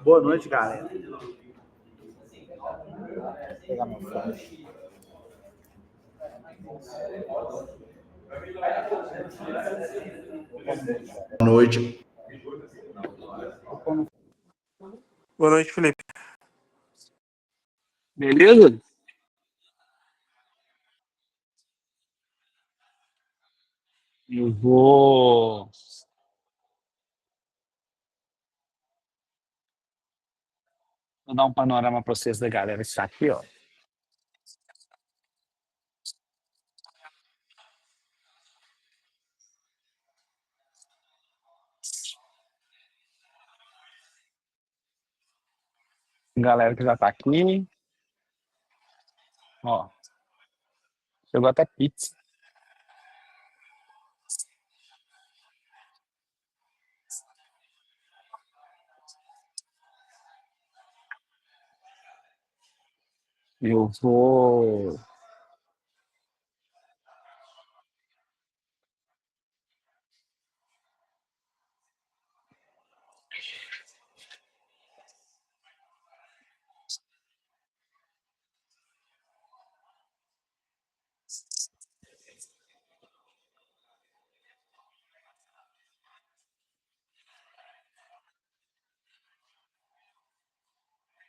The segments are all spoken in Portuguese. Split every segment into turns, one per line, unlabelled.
Boa noite, galera.
Vou pegar meu fone.
Boa noite.
Boa noite, Felipe.
Beleza? Eu vou dar um panorama para vocês da galera que está aqui, ó. Galera que já tá aqui. Ó. Chegou até pizza. Eu vou.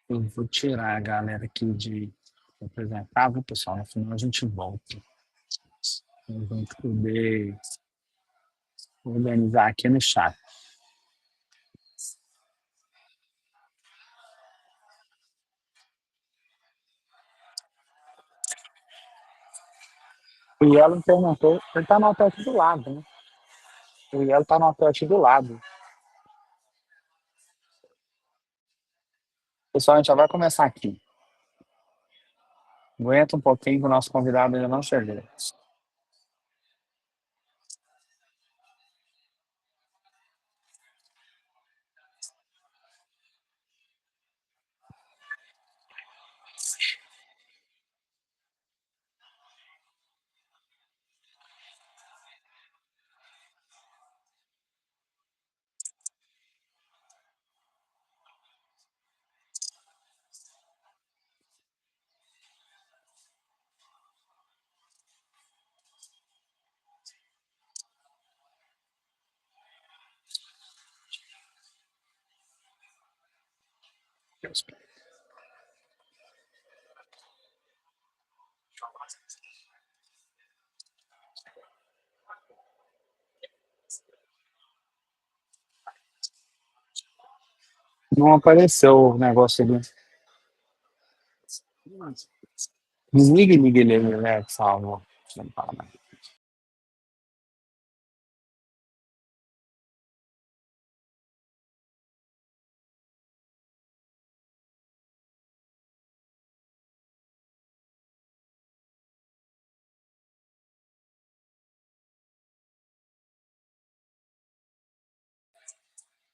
Eu vou tirar a galera aqui de apresentável, pessoal. No final a gente volta. A gente poder organizar aqui no chat. O Yelo perguntou, ele tá no hotel aqui do lado, né? O Yelo tá no hotel aqui do lado. Pessoal, a gente já vai começar aqui. Aguenta um pouquinho que o nosso convidado ainda não chegou. Não apareceu o negócio ali. Desliga ele, né? Por favor. Não fala mais.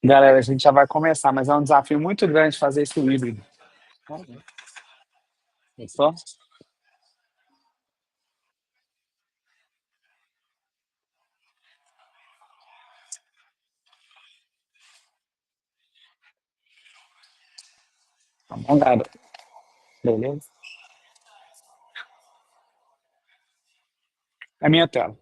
Galera, a gente já vai começar, mas é um desafio muito grande fazer isso híbrido. Gostou? Tá bom, galera? Beleza? É minha tela.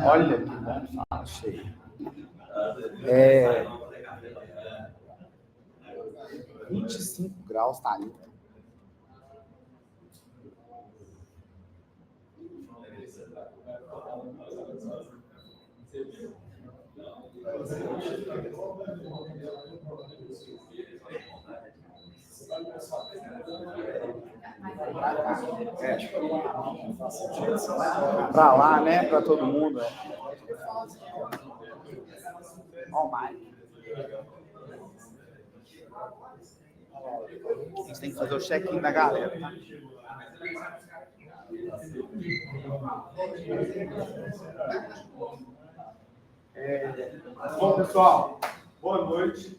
Olha que bom, achei. 25 graus, tá ali. Para lá, né? Para todo mundo. Ó, o Mike. A gente tem que fazer o check-in da galera, tá? Bom, pessoal, boa noite.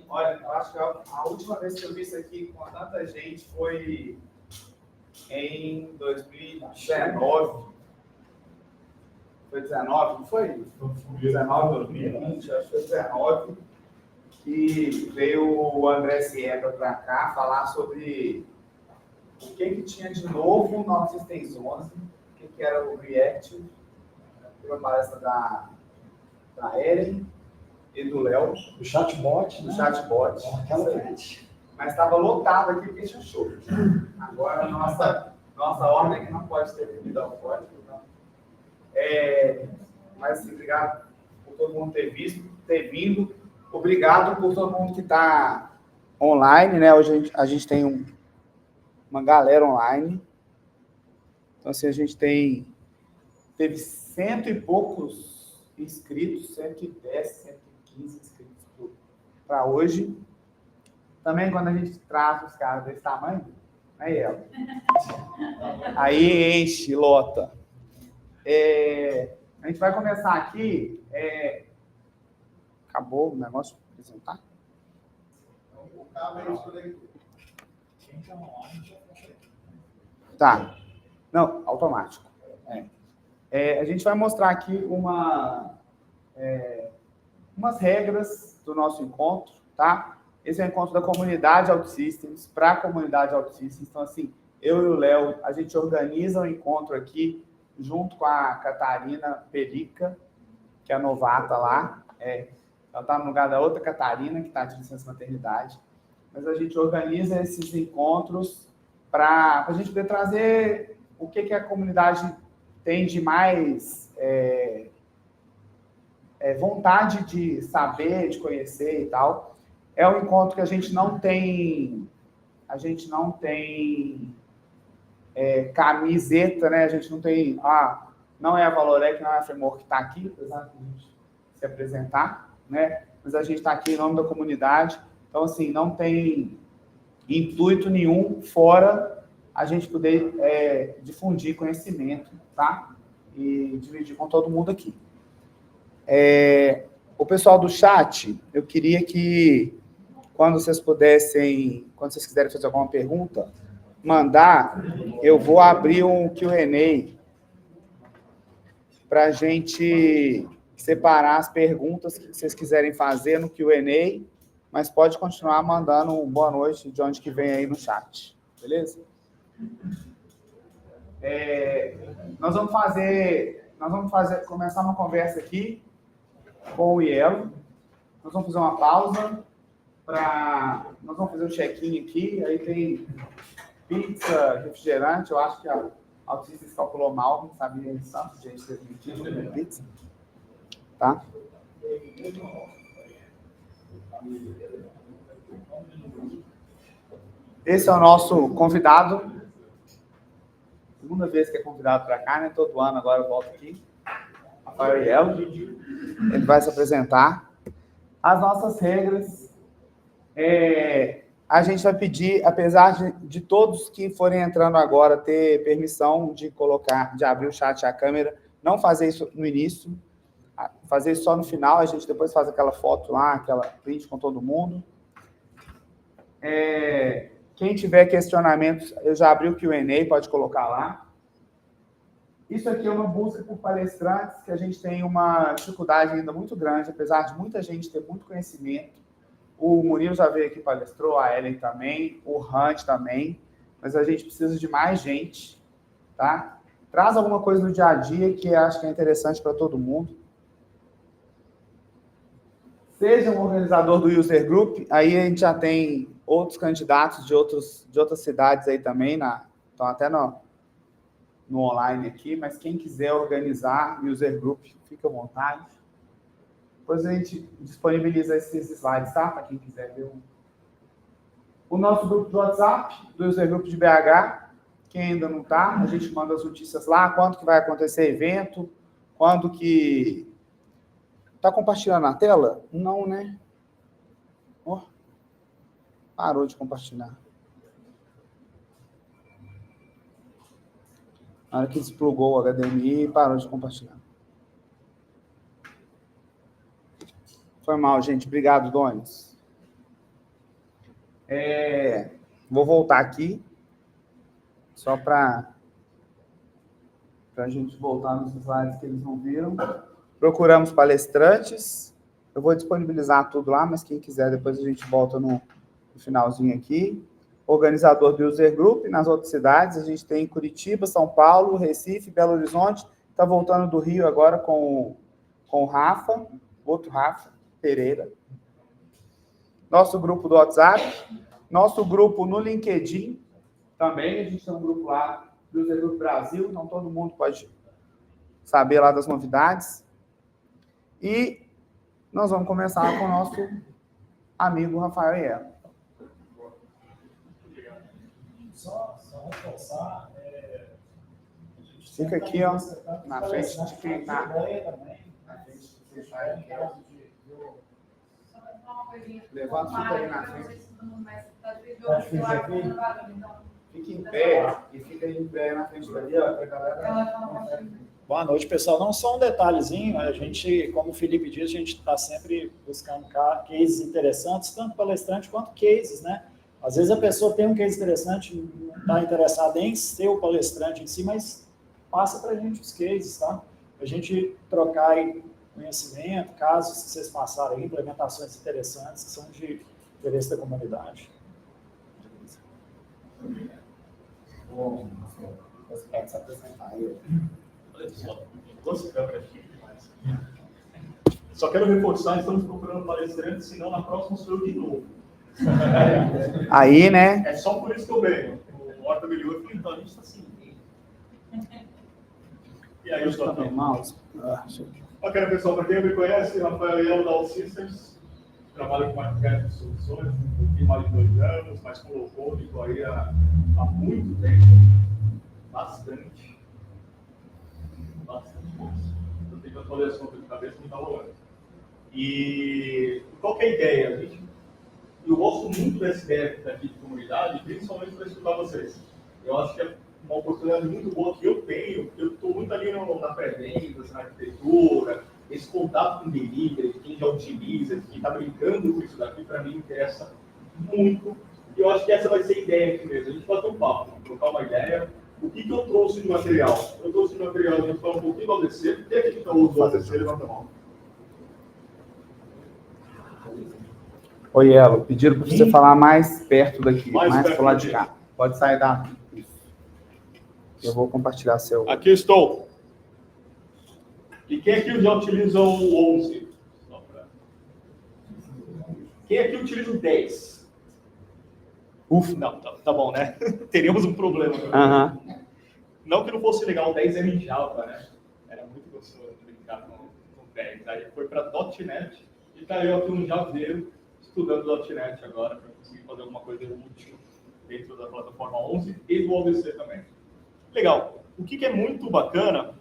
Olha, eu acho que a última vez que eu vi isso aqui com tanta gente foi em 2019. Foi 19, não foi? 19, 2020, acho que foi 19. Que veio o André Sierra para cá falar sobre o que tinha de novo no Systems 11, o que era o React. Teve uma palestra da Eren e do Léo.
O chatbot.
Do chatbot. Mas estava lotado aqui porque tinha show. Agora, nossa ordem é que não pode ter bebida alcoólica. Mas, assim, obrigado por todo mundo ter vindo. Obrigado por todo mundo que está online, né? Hoje a gente tem uma galera online. Então, assim, a gente teve 100 e poucos inscritos, 110, 115 inscritos para hoje. Também, quando a gente traz os caras desse tamanho, aí ela. Aí enche, lota. A gente vai começar aqui. Acabou o negócio de apresentar? Tá. Não, automático. A gente vai mostrar aqui umas regras do nosso encontro, tá? Esse é o encontro da comunidade OutSystems para a comunidade OutSystems. Então, assim, eu e o Léo, a gente organiza o encontro aqui junto com a Catarina Pelica, que é a novata lá. Ela está no lugar da outra Catarina, que está de licença maternidade. Mas a gente organiza esses encontros para a gente poder trazer o que a comunidade tem de mais vontade de saber, de conhecer e tal. É um encontro que a gente não tem camiseta, né? A gente não tem, não é a Valorec, não é a Framework que está aqui, apesar de a gente se apresentar, né? Mas a gente está aqui em nome da comunidade. Então, assim, não tem intuito nenhum fora a gente poder difundir conhecimento, tá? E dividir com todo mundo aqui. O pessoal do chat, eu queria que, quando vocês quiserem fazer alguma pergunta, mandar, eu vou abrir um Q&A para a gente separar as perguntas que vocês quiserem fazer no Q&A, mas pode continuar mandando um boa noite de onde que vem aí no chat, beleza? Nós vamos começar uma conversa aqui com o Ielo. Nós vamos fazer uma pausa nós vamos fazer um check-in aqui, aí tem pizza, refrigerante. Eu acho que a OutSystems calculou mal, não sabia isso, gente, ter mentido pizza. Tá? Esse é o nosso convidado. Segunda vez que é convidado para cá, né? Todo ano agora eu volto aqui. Rafael Ielo. Ele vai se apresentar. As nossas regras. A gente vai pedir, apesar de todos que forem entrando agora ter permissão de abrir o chat e a câmera, não fazer isso no início, fazer isso só no final. A gente depois faz aquela foto lá, aquela print com todo mundo. Quem tiver questionamentos, eu já abri o Q&A, pode colocar lá. Isso aqui é uma busca por palestrantes, que a gente tem uma dificuldade ainda muito grande, apesar de muita gente ter muito conhecimento. O Murilo já veio aqui e palestrou, a Ellen também, o Hunt também, mas a gente precisa de mais gente, tá? Traz alguma coisa do dia a dia que eu acho que é interessante para todo mundo. Seja um organizador do User Group, aí a gente já tem outros candidatos de outras cidades aí também, estão até no online aqui, mas quem quiser organizar User Group, fica à vontade. Depois a gente disponibiliza esses slides, tá? Para quem quiser ver. O nosso grupo do WhatsApp, do User Group de BH, quem ainda não está, a gente manda as notícias lá, quando que vai acontecer evento, quando que... Tá compartilhando a tela? Não, né? Oh, parou de compartilhar. Na hora que desplugou o HDMI, parou de compartilhar. Foi mal, gente. Obrigado, Donis. Vou voltar aqui, só para a gente voltar nos slides que eles não viram. Procuramos palestrantes. Eu vou disponibilizar tudo lá, mas quem quiser, depois a gente volta no finalzinho aqui. Organizador do User Group nas outras cidades. A gente tem Curitiba, São Paulo, Recife, Belo Horizonte. Está voltando do Rio agora com o Rafa, outro Rafa Pereira. Nosso grupo do WhatsApp. Nosso grupo no LinkedIn também. A gente tem um grupo lá do User Group Brasil. Então, todo mundo pode saber lá das novidades. E nós vamos começar com o nosso amigo Rafael Ielo.
Só reforçar.
Fica aqui, ó, na frente de quem está. Levanta, fica aí na frente. Fica em pé e fica aí em pé na frente dali, ó, pra galera.
Boa noite, pessoal. Não só um detalhezinho, a gente, como o Felipe diz, a gente está sempre buscando cases interessantes, tanto palestrante quanto cases, né? Às vezes a pessoa tem um case interessante, não está interessada em ser o palestrante em si, mas passa para a gente os cases, tá? A gente trocar aí conhecimento, casos que vocês passaram aí, implementações interessantes que são de interesse da comunidade.
Bom, você pode se apresentar aí.
Só quero reforçar, estamos procurando palestrantes, senão na próxima sou eu de novo.
Aí, né?
É só por isso que eu venho. O Horta melhorou, então a gente está assim. E aí, eu estou aqui. Bacana, pessoal, para quem não me conhece, Rafael Ielo da All Systems, trabalho com arquiteto de soluções, um pouquinho mais de 2 anos, mas com low code, estou aí há muito tempo, bastante coisa. Eu tenho que fazer as contas de cabeça, não está rolando. E qual que é a ideia? Eu gosto muito dessa ideia daqui de comunidade, principalmente para escutar vocês. Eu acho que é uma oportunidade muito boa que eu tenho, eu estou muito ali na pré-venda, na arquitetura, esse contato com o delivery, quem já utiliza, quem está brincando com isso daqui, para mim interessa muito. E eu acho que essa vai ser a ideia aqui mesmo. A gente pode ter um papo, trocar uma ideia. O que eu trouxe de material? Eu trouxe de material, a gente falar um pouquinho do ADC. Tem aqui que está o ADC, levanta a mão.
Oi, Elo, pediram para você falar mais perto daqui, mais para o lado de cá.
Daqui.
Pode sair da... Eu vou compartilhar seu...
Aqui estou. E quem aqui já utiliza o 11? Quem aqui utiliza o 10?
Ufa.
Não, tá bom, né? Teríamos um problema. Não que não fosse legal, o 10 era em Java, né? Era muito gostoso brincar com o 10. Aí foi para .NET e tá eu aqui um javeiro estudando .NET agora para conseguir fazer alguma coisa útil dentro da plataforma 11 e do ODC também. Legal. O que é muito bacana,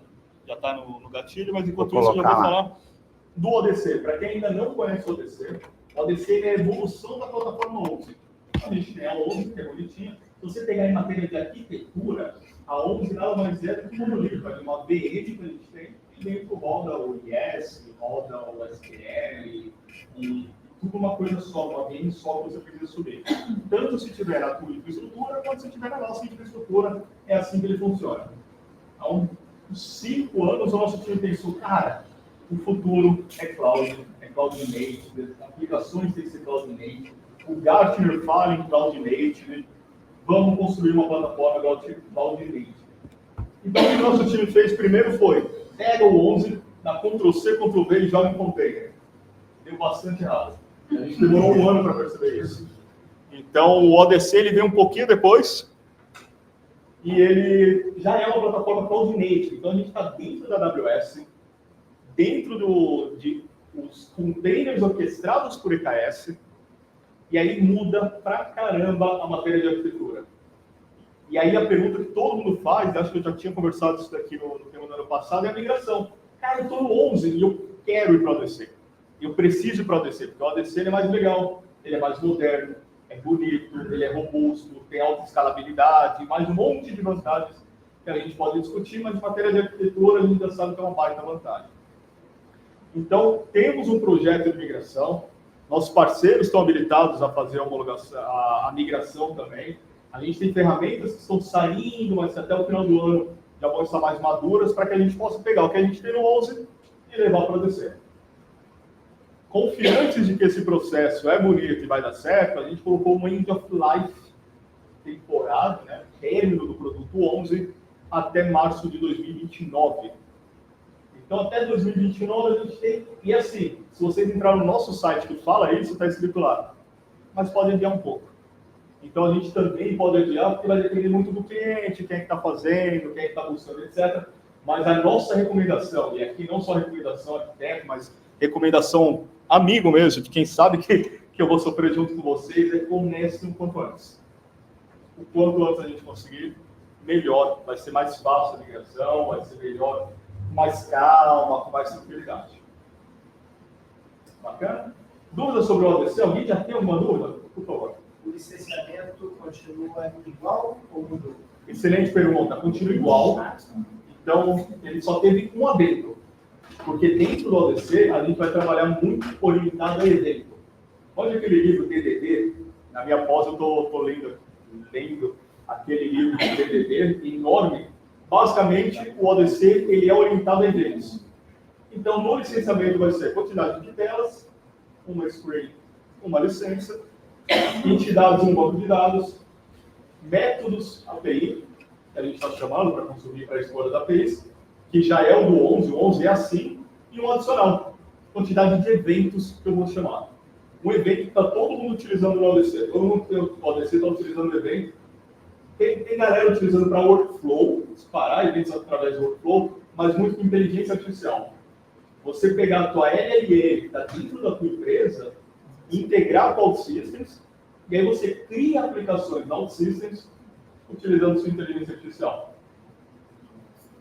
já está no gatilho, mas enquanto isso eu já vou falar do ODC. Para quem ainda não conhece o ODC é a evolução da plataforma 11. A gente tem a 11, que é bonitinha. Se você pegar em matéria de arquitetura, a 11 nada mais é do que um monolito, é uma VM que a gente tem, e dentro roda o IS, roda o SQL, e tudo uma coisa só, uma VM só que você precisa subir. Tanto se tiver a tua infraestrutura, quanto se tiver a nossa infraestrutura, é assim que ele funciona. Há uns 5 anos, o nosso time pensou, cara, o futuro é cloud native, as aplicações têm que ser cloud native, o Gartner fala em cloud native, vamos construir uma plataforma cloud native. Então, o que o nosso time fez primeiro foi, pega o 11, dá Ctrl+C, Ctrl+V e joga em container. Deu bastante errado. A gente demorou um ano para perceber isso. Então, o ODC ele veio um pouquinho depois, e ele já é uma plataforma Cloud Native. Então, a gente está dentro da AWS, dentro dos containers orquestrados por EKS, e aí muda pra caramba a matéria de arquitetura. E aí a pergunta que todo mundo faz, acho que eu já tinha conversado isso daqui no tema do ano passado, é a migração. Cara, eu estou no 11 e eu quero ir para o ODC. Eu preciso ir para o ODC, porque o ODC ele é mais legal, ele é mais moderno, é bonito, ele é robusto, tem alta escalabilidade, mais um monte de vantagens que a gente pode discutir, mas em matéria de arquitetura a gente já sabe que é uma baita vantagem. Então, temos um projeto de migração, nossos parceiros estão habilitados a fazer a homologação, a migração também. A gente tem ferramentas que estão saindo, mas até o final do ano já vão estar mais maduras para que a gente possa pegar o que a gente tem no 11 e levar para o DC. Confiantes de que esse processo é bonito e vai dar certo, a gente colocou uma end of life temporário, né, término do produto 11 até março de 2029. Então, até 2029 a gente tem... E assim, se vocês entrarem no nosso site que fala isso, está escrito lá. Mas pode adiar um pouco. Então, a gente também pode adiar, porque vai depender muito do cliente, quem é que está fazendo, quem é que está buscando, etc. Mas a nossa recomendação, e aqui não só recomendação arquiteto, mas recomendação amigo mesmo, de quem sabe que eu vou sofrer junto com vocês, é comece o quanto antes. O quanto antes a gente conseguir, melhor. Vai ser mais fácil a migração, vai ser melhor, com mais calma, com mais tranquilidade. Bacana? Dúvidas sobre o ODC? Alguém já tem alguma dúvida? Por favor.
O licenciamento continua igual ou mudou?
Excelente pergunta. Continua igual. Então, ele só teve um adendo. Porque dentro do ODC, a gente vai trabalhar muito orientado a evento. Olha aquele livro DDD. Na minha pós, eu estou lendo aquele livro de DDD enorme. Basicamente, o ODC ele é orientado a eventos. Então, no licenciamento vai ser quantidade de telas, uma screen, uma licença, entidades em um banco de dados, métodos API, que a gente está chamando para consumir para a escolha da APIs, que já é o do 11, o 11 é assim, e um adicional, quantidade de eventos que eu vou chamar. Um evento que está todo mundo utilizando no ODC, todo mundo tem o ODC está utilizando o evento, tem galera utilizando para workflow, disparar eventos através do workflow, mas muito com inteligência artificial. Você pegar a tua LLM, que está dentro da tua empresa, integrar com OutSystems, e aí você cria aplicações na OutSystems utilizando sua inteligência artificial.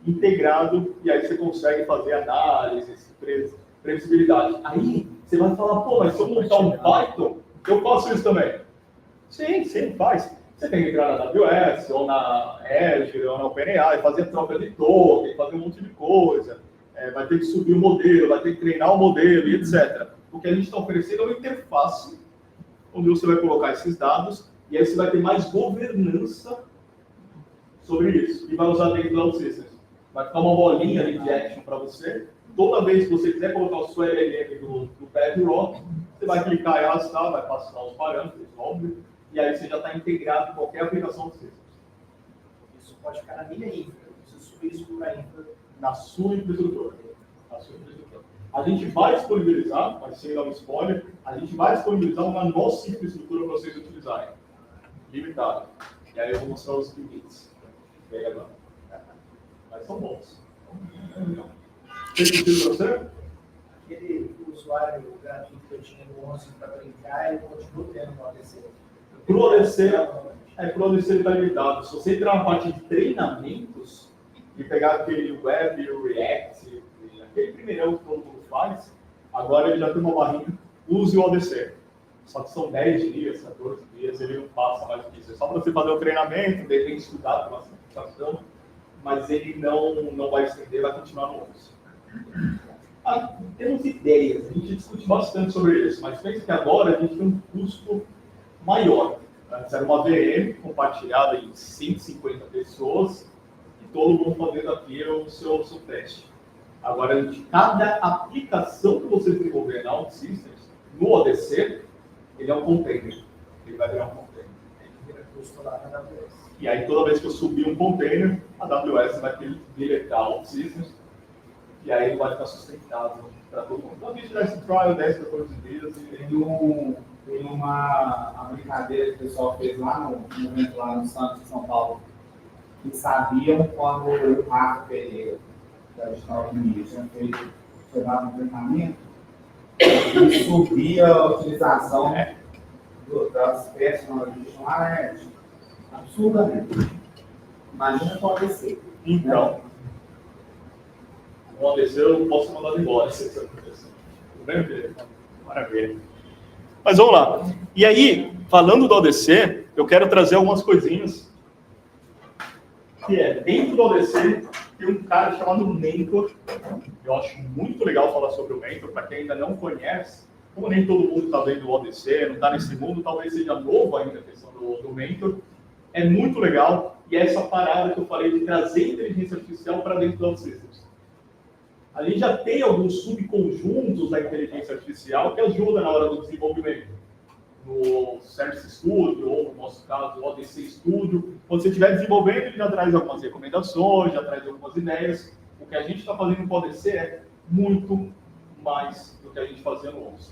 Integrado, e aí você consegue fazer análises, previsibilidade. Aí você vai falar, pô, mas se eu montar um Python, eu faço isso também. Sim, faz. Você tem que entrar na AWS, ou na Azure, ou na OpenAI, fazer troca de token, fazer um monte de coisa. Vai ter que subir o modelo, vai ter que treinar o modelo, e etc. O que a gente está oferecendo é uma interface, onde você vai colocar esses dados, e aí você vai ter mais governança sobre isso, e vai usar dentro do OutSystems. Vai ficar uma bolinha ali de action para você. Toda vez que você quiser colocar o seu LLM do Bedrock, você vai clicar e arrastar, vai passar os parâmetros, óbvio, e aí você já está integrado em qualquer aplicação do Systems.
Isso pode ficar na minha infra. Eu preciso subir isso para a infra.
Na sua infraestrutura. A gente vai disponibilizar, mas sem dar um spoiler, a gente vai disponibilizar uma nossa infraestrutura para vocês utilizarem. Limitado. E aí eu vou mostrar os limites. Bem agora. Mas são bons. Tem sentido para você?
Aquele usuário gratuito que eu tinha no 11 para brincar, ele continua tendo no ADC?
Para o ADC ele está limitado. Se você entrar na parte de treinamentos e pegar aquele Web, o React, aquele primeirão que todo mundo faz, agora ele já tem uma barrinha, use o ADC. Só que são 10 dias, 14 dias, ele não passa mais do que isso. É só para você fazer o treinamento, de repente estudar com uma certificação, mas ele não vai estender, vai continuar no 11. Temos ideias, a gente discute bastante sobre isso, mas pensa que agora a gente tem um custo maior. Antes era uma VM compartilhada em 150 pessoas e todo mundo fazendo aqui o seu teste. Agora, cada aplicação que você desenvolver na OutSystems, no ODC, ele é um container. Ele vai virar um container.
Vira custo lá na AWS.
E aí, toda vez que eu subir um container, a AWS vai ter que deletar o Systems, e aí ele vai ficar sustentável para todo mundo. Então, a gente dá esse trial 10, 14 dias.
Tem uma brincadeira que o pessoal fez lá no evento lá no Santos de São Paulo, que sabiam quando o Rafa Pereira, da Digital Media, tinha dado um treinamento, e subia a utilização das peças na Digital lá, absurdamente. Imagina acontecer.
Então, o ODC eu posso mandar embora se isso acontecer. Tudo bem, Pedro? Maravilha. Mas vamos lá. E aí, falando do ODC, eu quero trazer algumas coisinhas. Que é, dentro do ODC, tem um cara chamado Mentor. Eu acho muito legal falar sobre o Mentor, para quem ainda não conhece. Como nem todo mundo está vendo o ODC, não está nesse mundo, talvez seja novo ainda a questão do Mentor. É muito legal, e é essa parada que eu falei de trazer inteligência artificial para dentro do OutSystems. A gente já tem alguns subconjuntos da inteligência artificial que ajudam na hora do desenvolvimento. No Service Studio, ou no nosso caso, o ODC Studio. Quando você estiver desenvolvendo, ele já traz algumas recomendações, já traz algumas ideias. O que a gente está fazendo com o ODC é muito mais do que a gente fazia no 11.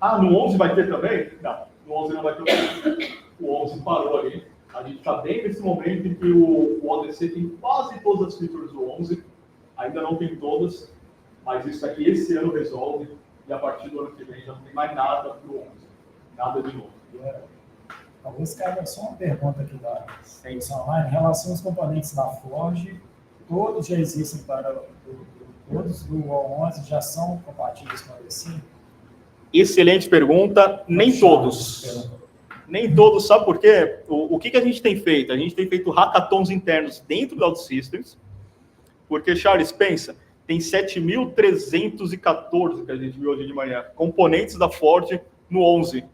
Ah, no 11 vai ter também? Não, no 11 não vai ter também. O 11 parou ali. A gente está bem nesse momento em que o ODC tem quase todas as features do 11. Ainda não tem todas, mas isso aqui esse ano resolve. E a partir do ano que vem já não tem mais nada para o 11. Nada de novo.
Talvez caiba só uma pergunta aqui da edição online. Em relação aos componentes da Forge, todos já existem para todos do O11 já são compatíveis com o ODC?
Excelente pergunta. Nem todos. Nem todos, sabe por quê? O que a gente tem feito? A gente tem feito hackathons internos dentro do OutSystems, porque, Charles, pensa, tem 7.314, que a gente viu hoje de manhã, componentes da Ford no 11.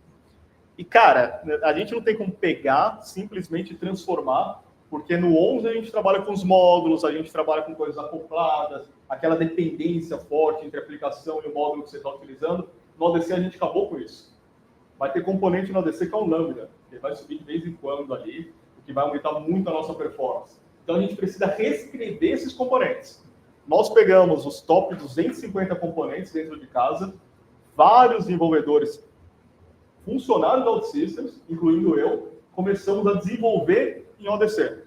E, cara, a gente não tem como pegar, simplesmente transformar, porque no 11 a gente trabalha com os módulos, a gente trabalha com coisas acopladas, aquela dependência forte entre a aplicação e o módulo que você está utilizando. No ODC a gente acabou com isso. Vai ter componente no ODC que é um Lambda, que vai subir de vez em quando ali, o que vai aumentar muito a nossa performance. Então a gente precisa reescrever esses componentes. Nós pegamos os top 250 componentes dentro de casa, vários desenvolvedores funcionários da OutSystems, incluindo eu, começamos a desenvolver em ODC.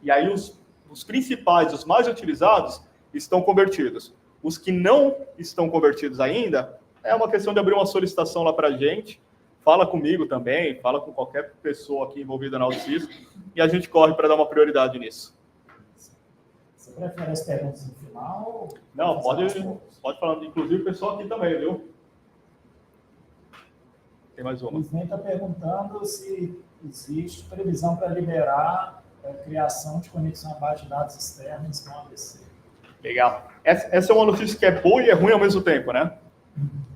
E aí os principais, os mais utilizados, estão convertidos. Os que não estão convertidos ainda, é uma questão de abrir uma solicitação lá para a gente, fala comigo também, fala com qualquer pessoa aqui envolvida na OutSystems, e a gente corre para dar uma prioridade nisso.
Você prefere as perguntas no final?
Não, pode falar. Inclusive o pessoal aqui também, viu? Tem mais uma.
O Ismael está perguntando se existe previsão para liberar a criação de conexão a base de dados externas no ODC.
Legal. Essa é uma notícia que é boa e é ruim ao mesmo tempo, né?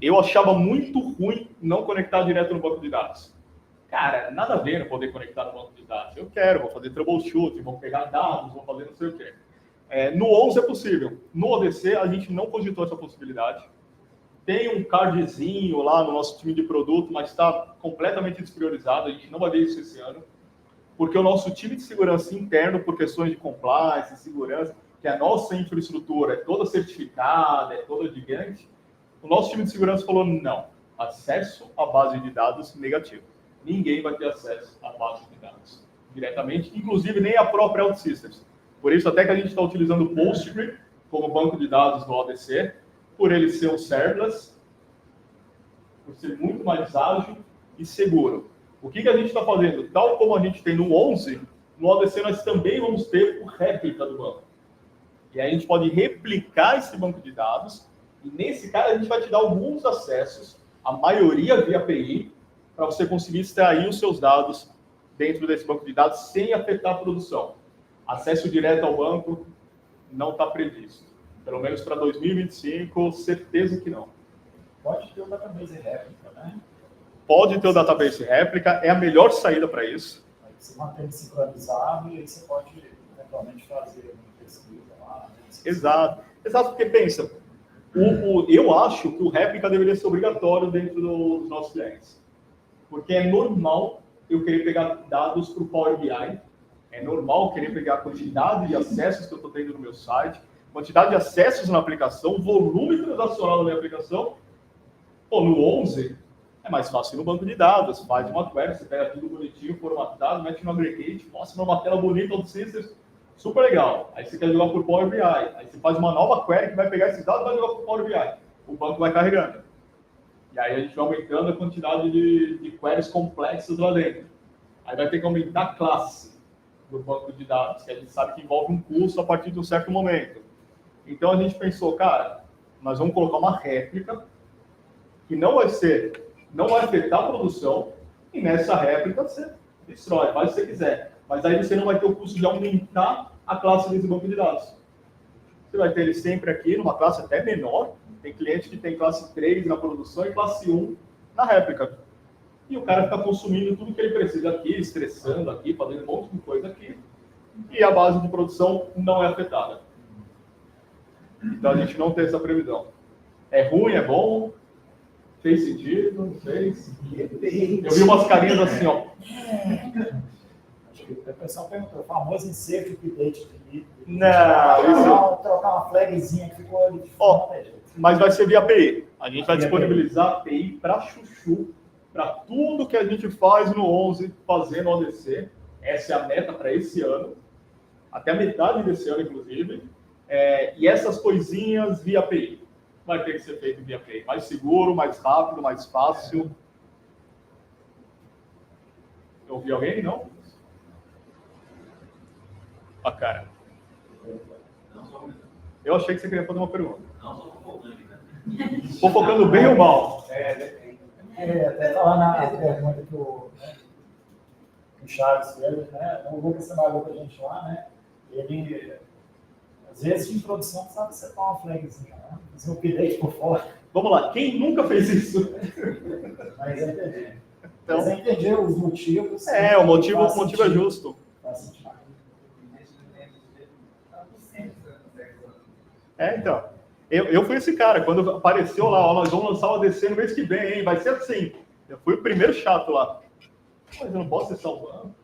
Eu achava muito ruim não conectar direto no banco de dados. Cara, nada a ver não poder conectar no banco de dados. Eu quero, vou fazer troubleshooting, vou pegar dados, vou fazer não sei o quê. No 11 é possível. No ODC, a gente não cogitou essa possibilidade. Tem um cardzinho lá no nosso time de produto, mas está completamente despriorizado. A gente não vai ver isso esse ano. Porque o nosso time de segurança interno, por questões de compliance, segurança, que a nossa infraestrutura é toda certificada, é toda gigante, o nosso time de segurança falou não. Acesso à base de dados negativo. Ninguém vai ter acesso à base de dados diretamente, inclusive nem a própria OutSystems. Por isso, até que a gente está utilizando o Postgre como banco de dados do ODC, por ele ser um serverless, por ser muito mais ágil e seguro. O que a gente está fazendo? Tal como a gente tem no 11, no ODC nós também vamos ter o réplica do banco. E aí a gente pode replicar esse banco de dados, e nesse caso a gente vai te dar alguns acessos, a maioria via API, para você conseguir extrair os seus dados dentro desse banco de dados sem afetar a produção. Acesso direto ao banco não está previsto. Pelo menos para 2025, certeza que não.
Pode ter o database réplica, né?
Pode ter o database réplica, é a melhor saída para isso.
Aí você mantém sincronizado e aí você pode eventualmente fazer uma pesquisa lá. Né?
Exato, porque pensa, eu acho que o réplica deveria ser obrigatório dentro dos nossos clientes. Porque é normal eu querer pegar dados para o Power BI. É normal querer pegar a quantidade de acessos que eu estou tendo no meu site, quantidade de acessos na aplicação, volume transacional da minha aplicação. Pô, no 11 é mais fácil ir no banco de dados, faz uma query, você pega tudo bonitinho, formatado, mete no aggregate, mostra uma tela bonita do Systems, super legal. Aí você quer jogar por Power BI, aí você faz uma nova query que vai pegar esses dados e vai jogar por Power BI. O banco vai carregando. E aí a gente vai aumentando a quantidade de queries complexas lá dentro. Aí vai ter que aumentar a classe do banco de dados, que a gente sabe que envolve um custo a partir de um certo momento. Então a gente pensou, cara, nós vamos colocar uma réplica que não vai afetar a produção, e nessa réplica você destrói, faz o que você quiser. Mas aí você não vai ter o custo de aumentar a classe desse banco de dados. Você vai ter ele sempre aqui, numa classe até menor. Tem cliente que tem classe 3 na produção e classe 1 na réplica. E o cara fica consumindo tudo que ele precisa aqui, estressando aqui, fazendo um monte de coisa aqui. E a base de produção não é afetada. Então a gente não tem essa previsão. É ruim, é bom? Fez sentido? Não fez? Eu vi umas carinhas assim, ó.
Acho que o pessoal perguntou, o famoso insert update aqui.
Não,
Trocar uma flagzinha que ficou ali de
Ó,
fora.
mas vai ser via API. A gente vai disponibilizar API para chuchu, para tudo que a gente faz no 11, fazendo ODC. Essa é a meta para esse ano, até a metade desse ano, inclusive. E essas coisinhas via API. Vai ter que ser feito via API. Mais seguro, mais rápido, mais fácil. Eu ouvi alguém? Não? Bacana. Eu achei que você queria fazer uma pergunta. Fofocando bem ou mal?
Até falar na pergunta que o Charles fez, né? O Lucas trabalhou com a gente lá, né? Ele, às vezes, em produção, sabe setar uma flagzinha, né? Fazer um update por fora.
Vamos lá, quem nunca fez isso?
Mas eu entendi.
Então,
Mas eu entendi os motivos.
o motivo é justo.
Faz sentido.
Então. Eu fui esse cara, quando apareceu lá, ó, nós vamos lançar o ADC no mês que vem, hein? Vai ser assim. Eu fui o primeiro chato lá. Mas eu não posso acessar o banco,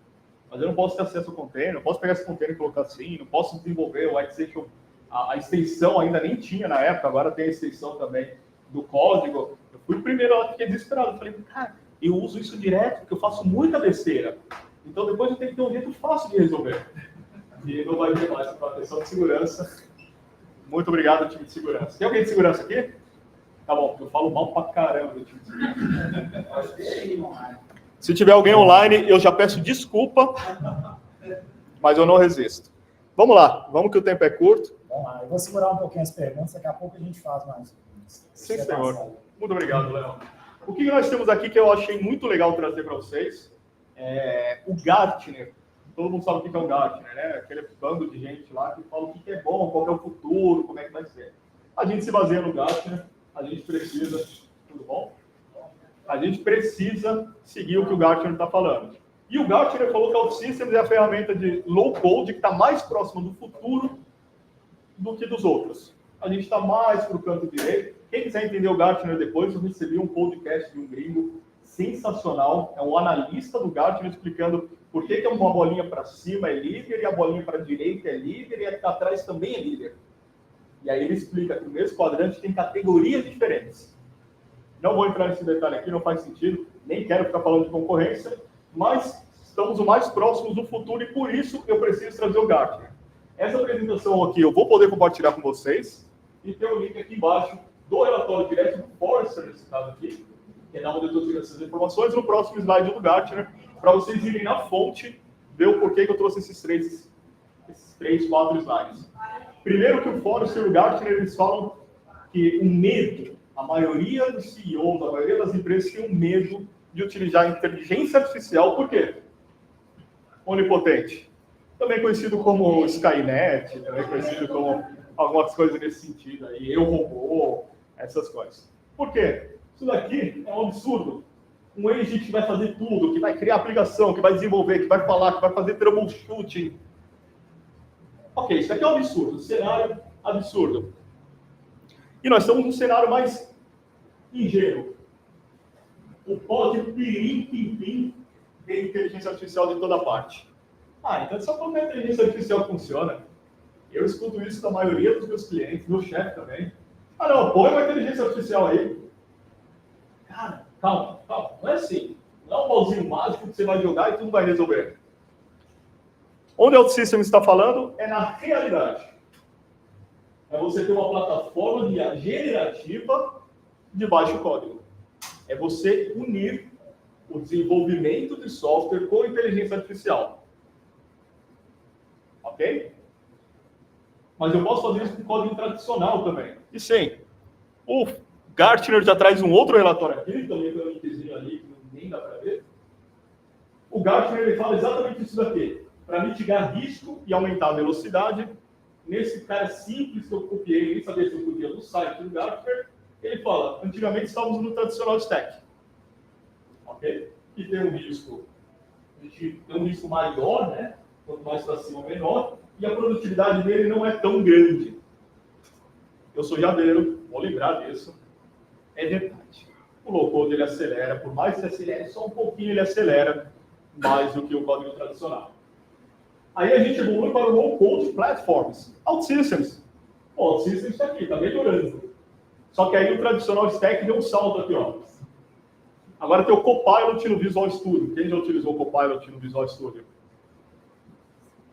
mas eu não posso ter acesso ao container, não posso pegar esse container e colocar assim, não posso desenvolver o Whitestation. A extensão ainda nem tinha na época, agora tem a extensão também do código. Eu fui o primeiro lá, fiquei desesperado. Eu falei, cara, eu uso isso direto, porque eu faço muita besteira. Então depois eu tenho que ter um jeito fácil de resolver. E não vai ter mais para atenção de segurança. Muito obrigado, time de segurança. Tem alguém de segurança aqui? Tá bom, porque eu falo mal pra caramba do time de segurança. Se tiver alguém online, eu já peço desculpa, mas eu não resisto. Vamos lá, vamos que o tempo é curto.
Vamos lá, eu vou segurar um pouquinho as perguntas, daqui a pouco a gente faz mais.
Sim, senhor. Muito obrigado, Léo. O que nós temos aqui que eu achei muito legal trazer para vocês é o Gartner. Todo mundo sabe o que é o Gartner, né? Aquele bando de gente lá que fala o que é bom, qual é o futuro, como é que vai ser. A gente se baseia no Gartner, a gente precisa... Tudo bom? A gente precisa seguir o que o Gartner está falando. E o Gartner falou que a OutSystems é a ferramenta de low-code que está mais próxima do futuro do que dos outros. A gente está mais para o canto direito. Quem quiser entender o Gartner depois, eu recebi um podcast de um gringo sensacional. É um analista do Gartner explicando por que uma bolinha para cima é líder e a bolinha para a direita é líder e a que está atrás também é líder. E aí ele explica que o mesmo quadrante tem categorias diferentes. Não vou entrar nesse detalhe aqui, não faz sentido, nem quero ficar falando de concorrência, mas estamos o mais próximos do futuro e por isso eu preciso trazer o Gartner. Essa apresentação aqui eu vou poder compartilhar com vocês e tem um link aqui embaixo do relatório direto do Forrester, nesse caso aqui, que é onde eu estou tirando essas informações, no próximo slide do Gartner, para vocês irem na fonte, ver o porquê que eu trouxe esses três, 4 slides. Primeiro que o Forrester e o Gartner, eles falam que o medo, a maioria dos CEOs, a maioria das empresas tem um medo de utilizar a inteligência artificial, por quê? Onipotente. Também conhecido como Skynet, também conhecido como algumas coisas nesse sentido aí, eu robô, essas coisas. Por quê? Isso daqui é um absurdo. Um agent que vai fazer tudo, que vai criar aplicação, que vai desenvolver, que vai falar, que vai fazer troubleshooting. Ok, isso aqui é um absurdo, um cenário absurdo. E nós estamos num cenário mais ingênuo. O pó de pirim-pim-pim tem inteligência artificial de toda parte. Então só como a inteligência artificial funciona. Eu escuto isso da maioria dos meus clientes, meu chefe também. Não, põe uma inteligência artificial aí. Cara, calma. Não é assim. Não é um pauzinho mágico que você vai jogar e tudo vai resolver. Onde o OutSystems está falando é na realidade. É você ter uma plataforma de IA generativa de baixo código. É você unir o desenvolvimento de software com inteligência artificial. Ok? Mas eu posso fazer isso com código tradicional também. E sim, o Gartner já traz um outro relatório aqui, também tem um linkzinho ali que nem dá para ver. O Gartner ele fala exatamente isso daqui. Para mitigar risco e aumentar a velocidade, nesse cara simples que eu copiei, nem sabia se eu podia no site do Gartner, ele fala, antigamente estávamos no tradicional stack. Ok? E tem um risco maior, né? Quanto mais para cima, menor. E a produtividade dele não é tão grande. Eu sou jadeiro, vou lembrar disso. É verdade. O low-code ele acelera, por mais que acelere só um pouquinho, ele acelera mais do que o código tradicional. Aí a gente evolui para o low-code platforms. OutSystems. O OutSystems está aqui, está melhorando. Só que aí o tradicional stack deu um salto aqui, ó. Agora tem o Copilot no Visual Studio. Quem já utilizou o Copilot no Visual Studio?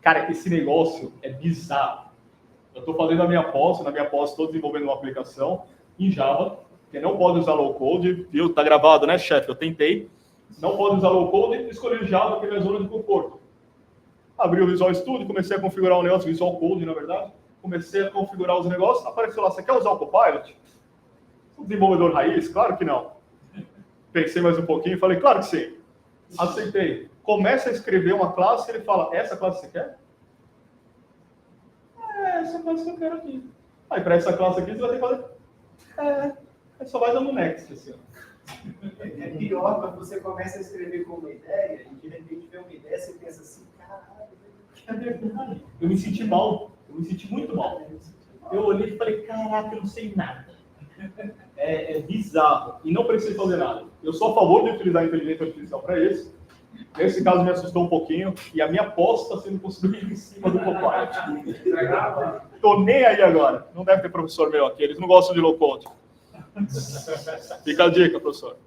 Cara, esse negócio é bizarro. Eu estou fazendo a minha pós, na minha pós estou desenvolvendo uma aplicação em Java, que não pode usar low-code, viu? Tá gravado, né, chefe? Eu tentei. Não pode usar low-code, escolhi Java, que é a minha zona de conforto. Abri o Visual Studio, comecei a configurar um negócio, Visual Code, na verdade. Comecei a configurar os negócios, apareceu lá, você quer usar o Copilot? O desenvolvedor raiz? Claro que não. Pensei mais um pouquinho e falei, claro que sim. Aceitei. Começa a escrever uma classe e ele fala, essa classe você quer? Essa classe que eu quero aqui. Aí para essa classe aqui você vai ter que fazer, aí só vai dando next, assim.
É pior quando você começa a escrever com uma ideia e de repente vê uma ideia, você pensa assim, caralho, que é verdade.
Eu me senti mal, eu me senti muito mal. Eu olhei e falei, caraca, eu não sei nada. É bizarro. E não preciso fazer nada. Eu sou a favor de utilizar a inteligência artificial para isso. Nesse caso me assustou um pouquinho. E a minha aposta está sendo construída em cima do Copilot. Estou nem aí agora. Não deve ter professor meu aqui. Eles não gostam de low-code. Fica a dica, professor.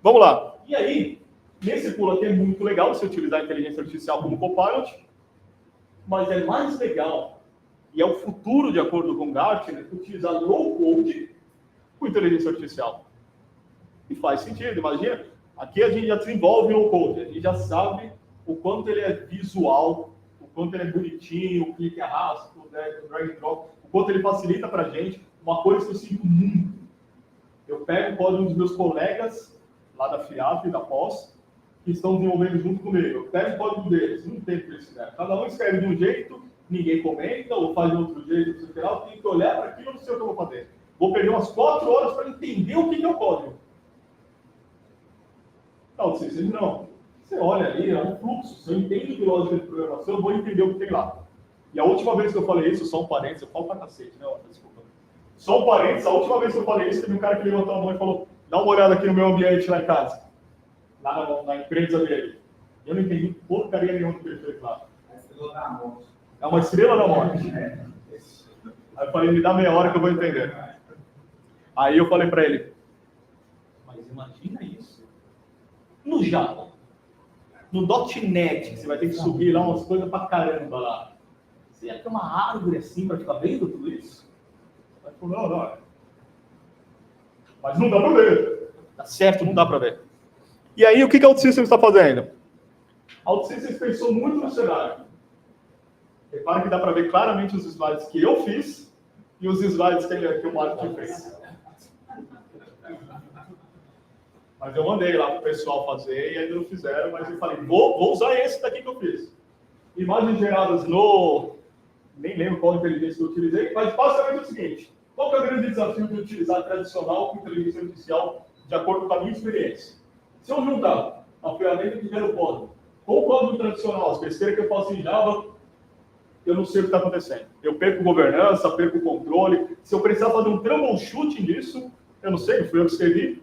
Vamos lá. E aí, nesse pulo aqui é muito legal você utilizar a inteligência artificial como Copilot. Mas é mais legal, e é o futuro, de acordo com Gartner, utilizar low-code com inteligência artificial. E faz sentido, imagina. Aqui a gente já desenvolve low-code, a gente já sabe o quanto ele é visual, o quanto ele é bonitinho, o clique arrasto, o drag and drop, o quanto ele facilita para a gente. Uma coisa que eu sinto muito. Eu pego o código dos meus colegas, lá da FIAP, da pós, que estão desenvolvendo junto comigo. Eu pego o código deles, não tem felicidade. Cada um escreve de um jeito, ninguém comenta, ou faz de outro jeito, não sei o que lá, eu tenho que olhar para aquilo e não sei o que eu vou fazer. Vou perder umas 4 horas para entender o que é o código. Não, vocês não. Você olha ali, é um fluxo. Se eu entendo de lógica de programação, eu vou entender o que tem lá. E a última vez que eu falei isso, só um parênteses, eu falo pra cacete, né? Desculpa. Só um parênteses, a última vez que eu falei isso, teve um cara que levantou a mão e falou, dá uma olhada aqui no meu ambiente lá em casa. Lá na empresa dele. Eu não entendi porcaria nenhuma do que ele fez lá. É uma estrela da morte. Aí eu falei, me dá meia hora que eu vou entender. Aí eu falei pra ele, mas imagina isso. No Java, no .NET, que você vai ter que subir lá umas coisas pra caramba lá. Você ia ter uma árvore assim pra ficar vendo tudo isso? Aí falou, não. Mas não dá pra ver. Tá certo, não dá pra ver. E aí, o que a OutSystems está fazendo? A OutSystems pensou muito no cenário. Repara que dá para ver claramente os slides que eu fiz e os slides que o Marco fez. Mas eu mandei lá para o pessoal fazer e ainda não fizeram, mas eu falei, vou usar esse daqui que eu fiz. Imagens geradas no... Nem lembro qual inteligência que eu utilizei, mas basicamente é o seguinte. Qual que é o grande desafio de utilizar tradicional com inteligência artificial de acordo com a minha experiência? Se eu juntar a ferramenta que gera o código com o código tradicional, as besteiras que eu faço em Java, eu não sei o que está acontecendo. Eu perco governança, perco controle. Se eu precisar fazer um troubleshooting disso, eu não sei, não fui eu que escrevi.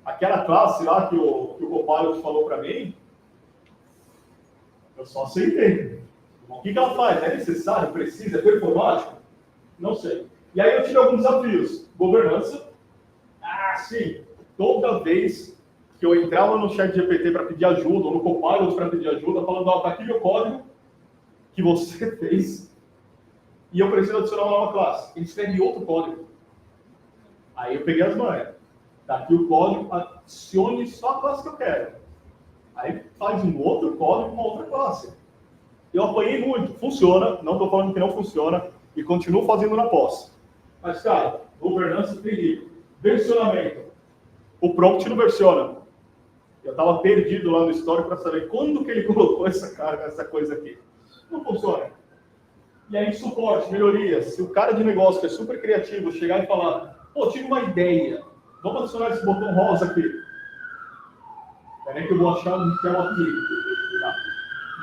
Aquela classe lá que o Copilot falou para mim, Eu só aceitei. O que ela faz? É necessário? Precisa? É performático? Não sei. E aí eu tive alguns desafios. Governança. Sim. Toda vez que eu entrava no chat GPT para pedir ajuda, ou no Copilot para pedir ajuda, falando, ó, tá aqui meu código que você fez, e eu preciso adicionar uma nova classe. Ele escreve outro código. Aí eu peguei as manhas. Tá aqui o código, adicione só a classe que eu quero. Aí faz um outro código com uma outra classe. Eu apanhei muito. Funciona, não estou falando que não funciona, e continuo fazendo na pós. Mas, cara, governança terrível. Versionamento. O prompt não versiona. Eu estava perdido lá no histórico para saber quando que ele colocou essa coisa aqui. Não funciona. E aí, suporte, melhorias. Se o cara de negócio que é super criativo chegar e falar, pô, tive uma ideia, vamos adicionar esse botão rosa aqui. Peraí que eu vou achar um que é aqui.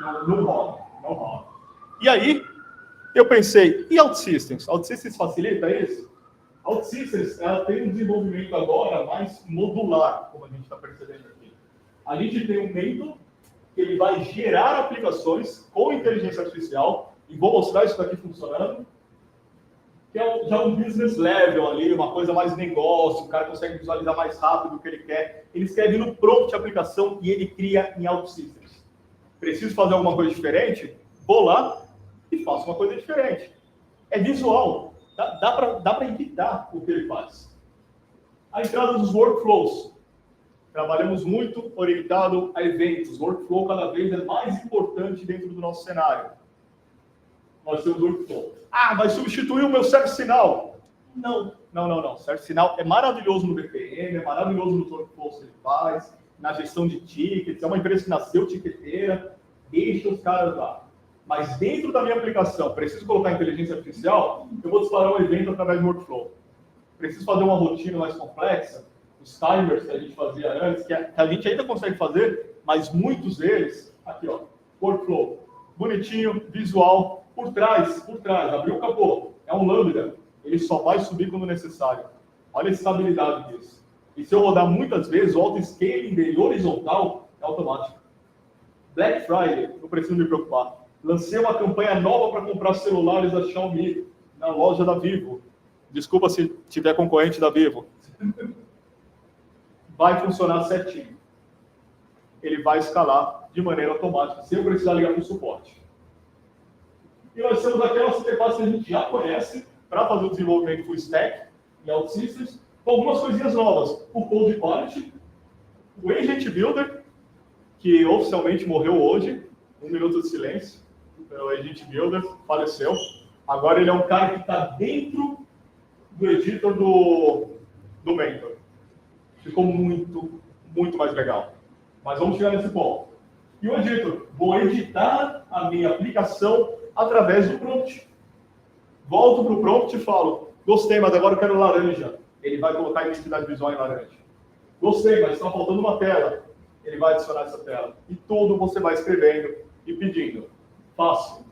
Tá. Não rola. E aí, eu pensei, e OutSystems? OutSystems facilita isso? OutSystems, ela tem um desenvolvimento agora mais modular, como a gente está percebendo aqui. A gente tem um método que ele vai gerar aplicações com inteligência artificial, e vou mostrar isso daqui funcionando, que é já um business level ali, uma coisa mais negócio, o cara consegue visualizar mais rápido o que ele quer. Ele escreve no prompt a aplicação e ele cria em OutSystems. Preciso fazer alguma coisa diferente? Vou lá e faço uma coisa diferente. É visual. Dá para imitar o que ele faz. A entrada dos workflows. Trabalhamos muito orientado a eventos. Workflow cada vez é mais importante dentro do nosso cenário. Nós temos workflow. Vai substituir o meu ServiceNow. Não. ServiceNow é maravilhoso no BPM, é maravilhoso nos workflows que ele faz, na gestão de tickets. É uma empresa que nasceu tiqueteira, deixa os caras lá. Mas dentro da minha aplicação, preciso colocar inteligência artificial, eu vou disparar um evento através do workflow. Preciso fazer uma rotina mais complexa, os timers que a gente fazia antes, que a gente ainda consegue fazer, mas muitos deles, aqui ó, workflow, bonitinho, visual, por trás, abriu o capô, é um lambda, ele só vai subir quando necessário. Olha a estabilidade disso. E se eu rodar muitas vezes, o auto-scaling dele horizontal é automático. Black Friday, não preciso me preocupar. Lancei uma campanha nova para comprar celulares da Xiaomi na loja da Vivo. Desculpa se tiver concorrente da Vivo. Vai funcionar certinho. Ele vai escalar de maneira automática, sem eu precisar ligar para o suporte. E nós temos aquelas interfaces que a gente já conhece para fazer o desenvolvimento full stack e OutSystems, com algumas coisinhas novas. O Copilot, o Agent Builder, que oficialmente morreu hoje, 1 minuto de silêncio. O Agent Builder faleceu. Agora ele é um cara que está dentro do editor do Mentor. Ficou muito mais legal. Mas vamos chegar nesse ponto. E o editor? Vou editar a minha aplicação através do prompt. Volto para o prompt e falo, gostei, mas agora eu quero laranja. Ele vai colocar a identidade visual em laranja. Gostei, mas está faltando uma tela. Ele vai adicionar essa tela. E tudo você vai escrevendo e pedindo. Fácil.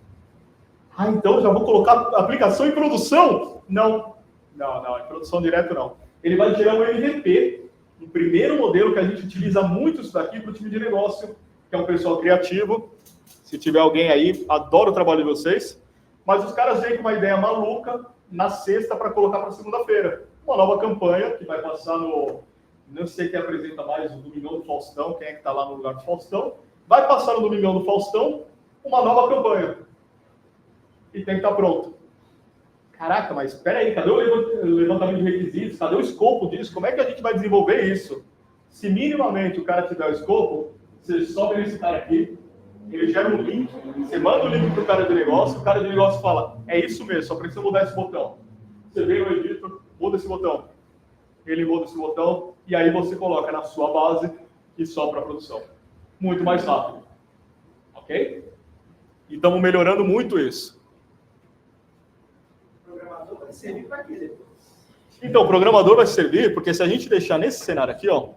Então já vou colocar a aplicação em produção? Não, em produção direto não. Ele vai gerar um MVP, um primeiro modelo que a gente utiliza muito isso daqui para o time de negócio, que é um pessoal criativo. Se tiver alguém aí, adoro o trabalho de vocês. Mas os caras vêm com uma ideia maluca na sexta para colocar para segunda-feira. Uma nova campanha que vai passar no... Não sei quem apresenta mais o Domingão do Faustão, quem é que está lá no lugar do Faustão. Vai passar no Domingão do Faustão uma nova campanha. E tem que estar pronto. Caraca, mas espera aí, cadê o levantamento de requisitos? Cadê o escopo disso? Como é que a gente vai desenvolver isso? Se minimamente o cara tiver o escopo, você sobe nesse cara aqui, ele gera um link, você manda o link para o cara de negócio, o cara de negócio fala, é isso mesmo, só precisa mudar esse botão. Você vem no editor, muda esse botão. Ele muda esse botão, e aí você coloca na sua base e sobe para a produção. Muito mais rápido. Ok? E estamos melhorando muito isso.
O programador vai servir para quê depois?
Então, o programador vai servir, porque se a gente deixar nesse cenário aqui, ó,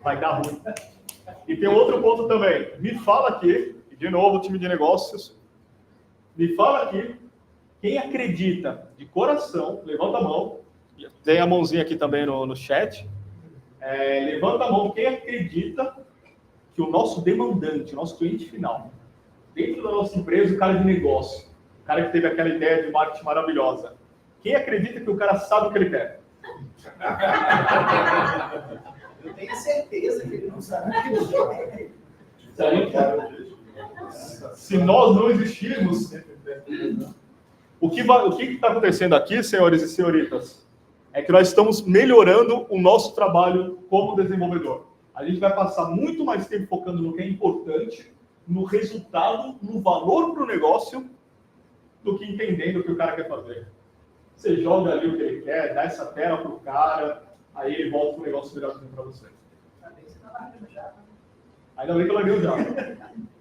vai dar ruim. E tem outro ponto também. Me fala aqui, de novo, time de negócios, me fala aqui, quem acredita de coração, levanta a mão, tem a mãozinha aqui também no chat, Levanta a mão quem acredita que o nosso demandante, o nosso cliente final, dentro da nossa empresa, o cara de negócio, o cara que teve aquela ideia de marketing maravilhosa, quem acredita que o cara sabe o que ele quer?
Eu tenho certeza que ele não sabe o que ele quer.
Se nós não existirmos, o que está acontecendo aqui, senhores e senhoritas, é que nós estamos melhorando o nosso trabalho como desenvolvedor. A gente vai passar muito mais tempo focando no que é importante, no resultado, no valor para o negócio, do que entendendo o que o cara quer fazer. Você joga ali o que ele quer, dá essa tela para o cara, aí ele volta o negócio melhorzinho para você. Ainda bem que eu larguei o Java.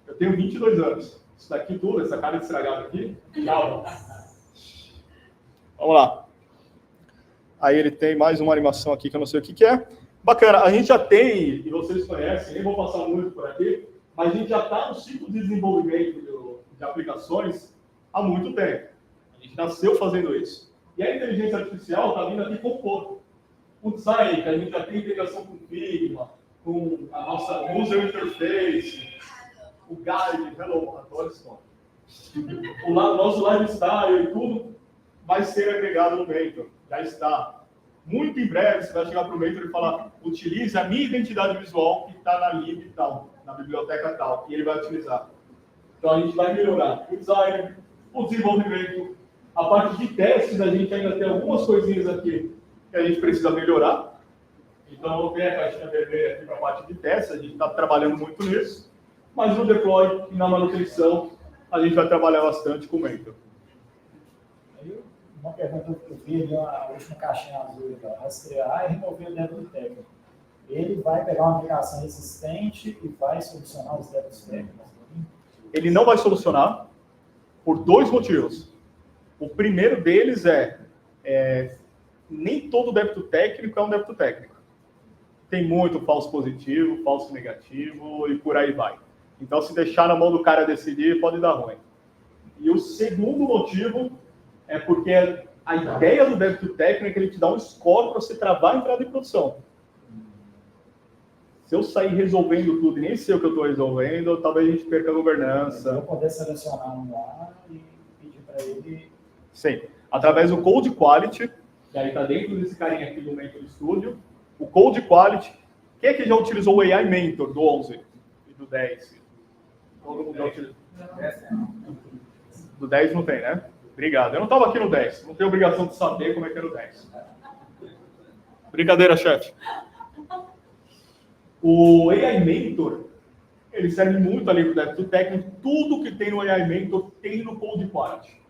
Eu tenho 22 anos. Isso daqui tudo, essa cara de estragado aqui, Java. Vamos lá. Aí ele tem mais uma animação aqui que eu não sei o que é. Bacana, a gente já tem, e vocês conhecem, nem vou passar muito por aqui, mas a gente já está no ciclo de desenvolvimento de aplicações há muito tempo. A gente nasceu fazendo isso. E a inteligência artificial está vindo aqui compor. O design, que a gente já tem integração com o Figma, com a nossa user interface, o Guide, hello, adoro esse nome. O nosso lifestyle e tudo vai ser agregado no Mentor. Já está. Muito em breve você vai chegar para o Mentor e falar: utilize a minha identidade visual que está na lib tal, na biblioteca tal, e ele vai utilizar. Então a gente vai melhorar o design, o desenvolvimento, a parte de testes. A gente ainda tem algumas coisinhas aqui que a gente precisa melhorar. Então tem a caixinha vermelha aqui para a parte de testes, a gente está trabalhando muito nisso. Mas no deploy e na manutenção a gente vai trabalhar bastante com o Mentor.
Uma pergunta que eu vi, a última caixinha azul, rastrear e remover o débito técnico. Ele vai pegar uma aplicação existente e vai solucionar os débitos técnicos?
Ele não vai solucionar por dois motivos. O primeiro deles nem todo débito técnico é um débito técnico. Tem muito falso positivo, falso negativo e por aí vai. Então, se deixar na mão do cara decidir, pode dar ruim. E o segundo motivo é porque a ideia do débito técnico é que ele te dá um score para você travar a entrada em produção. Se eu sair resolvendo tudo e nem sei o que eu estou resolvendo, talvez a gente perca a governança.
Eu poder selecionar um lá e pedir para ele...
Sim. Através do Code Quality, que aí está dentro desse carinha aqui do Mentor Studio, o Code Quality. Quem é que já utilizou o AI Mentor do 11 e do 10? Todo mundo já utilizou. Do 10 não tem, né? Obrigado. Eu não estava aqui no 10. Não tenho obrigação de saber como é que era o 10. Brincadeira, chefe. O AI Mentor, ele serve muito ali para o débito técnico. Tudo que tem no AI Mentor tem no Code Quality.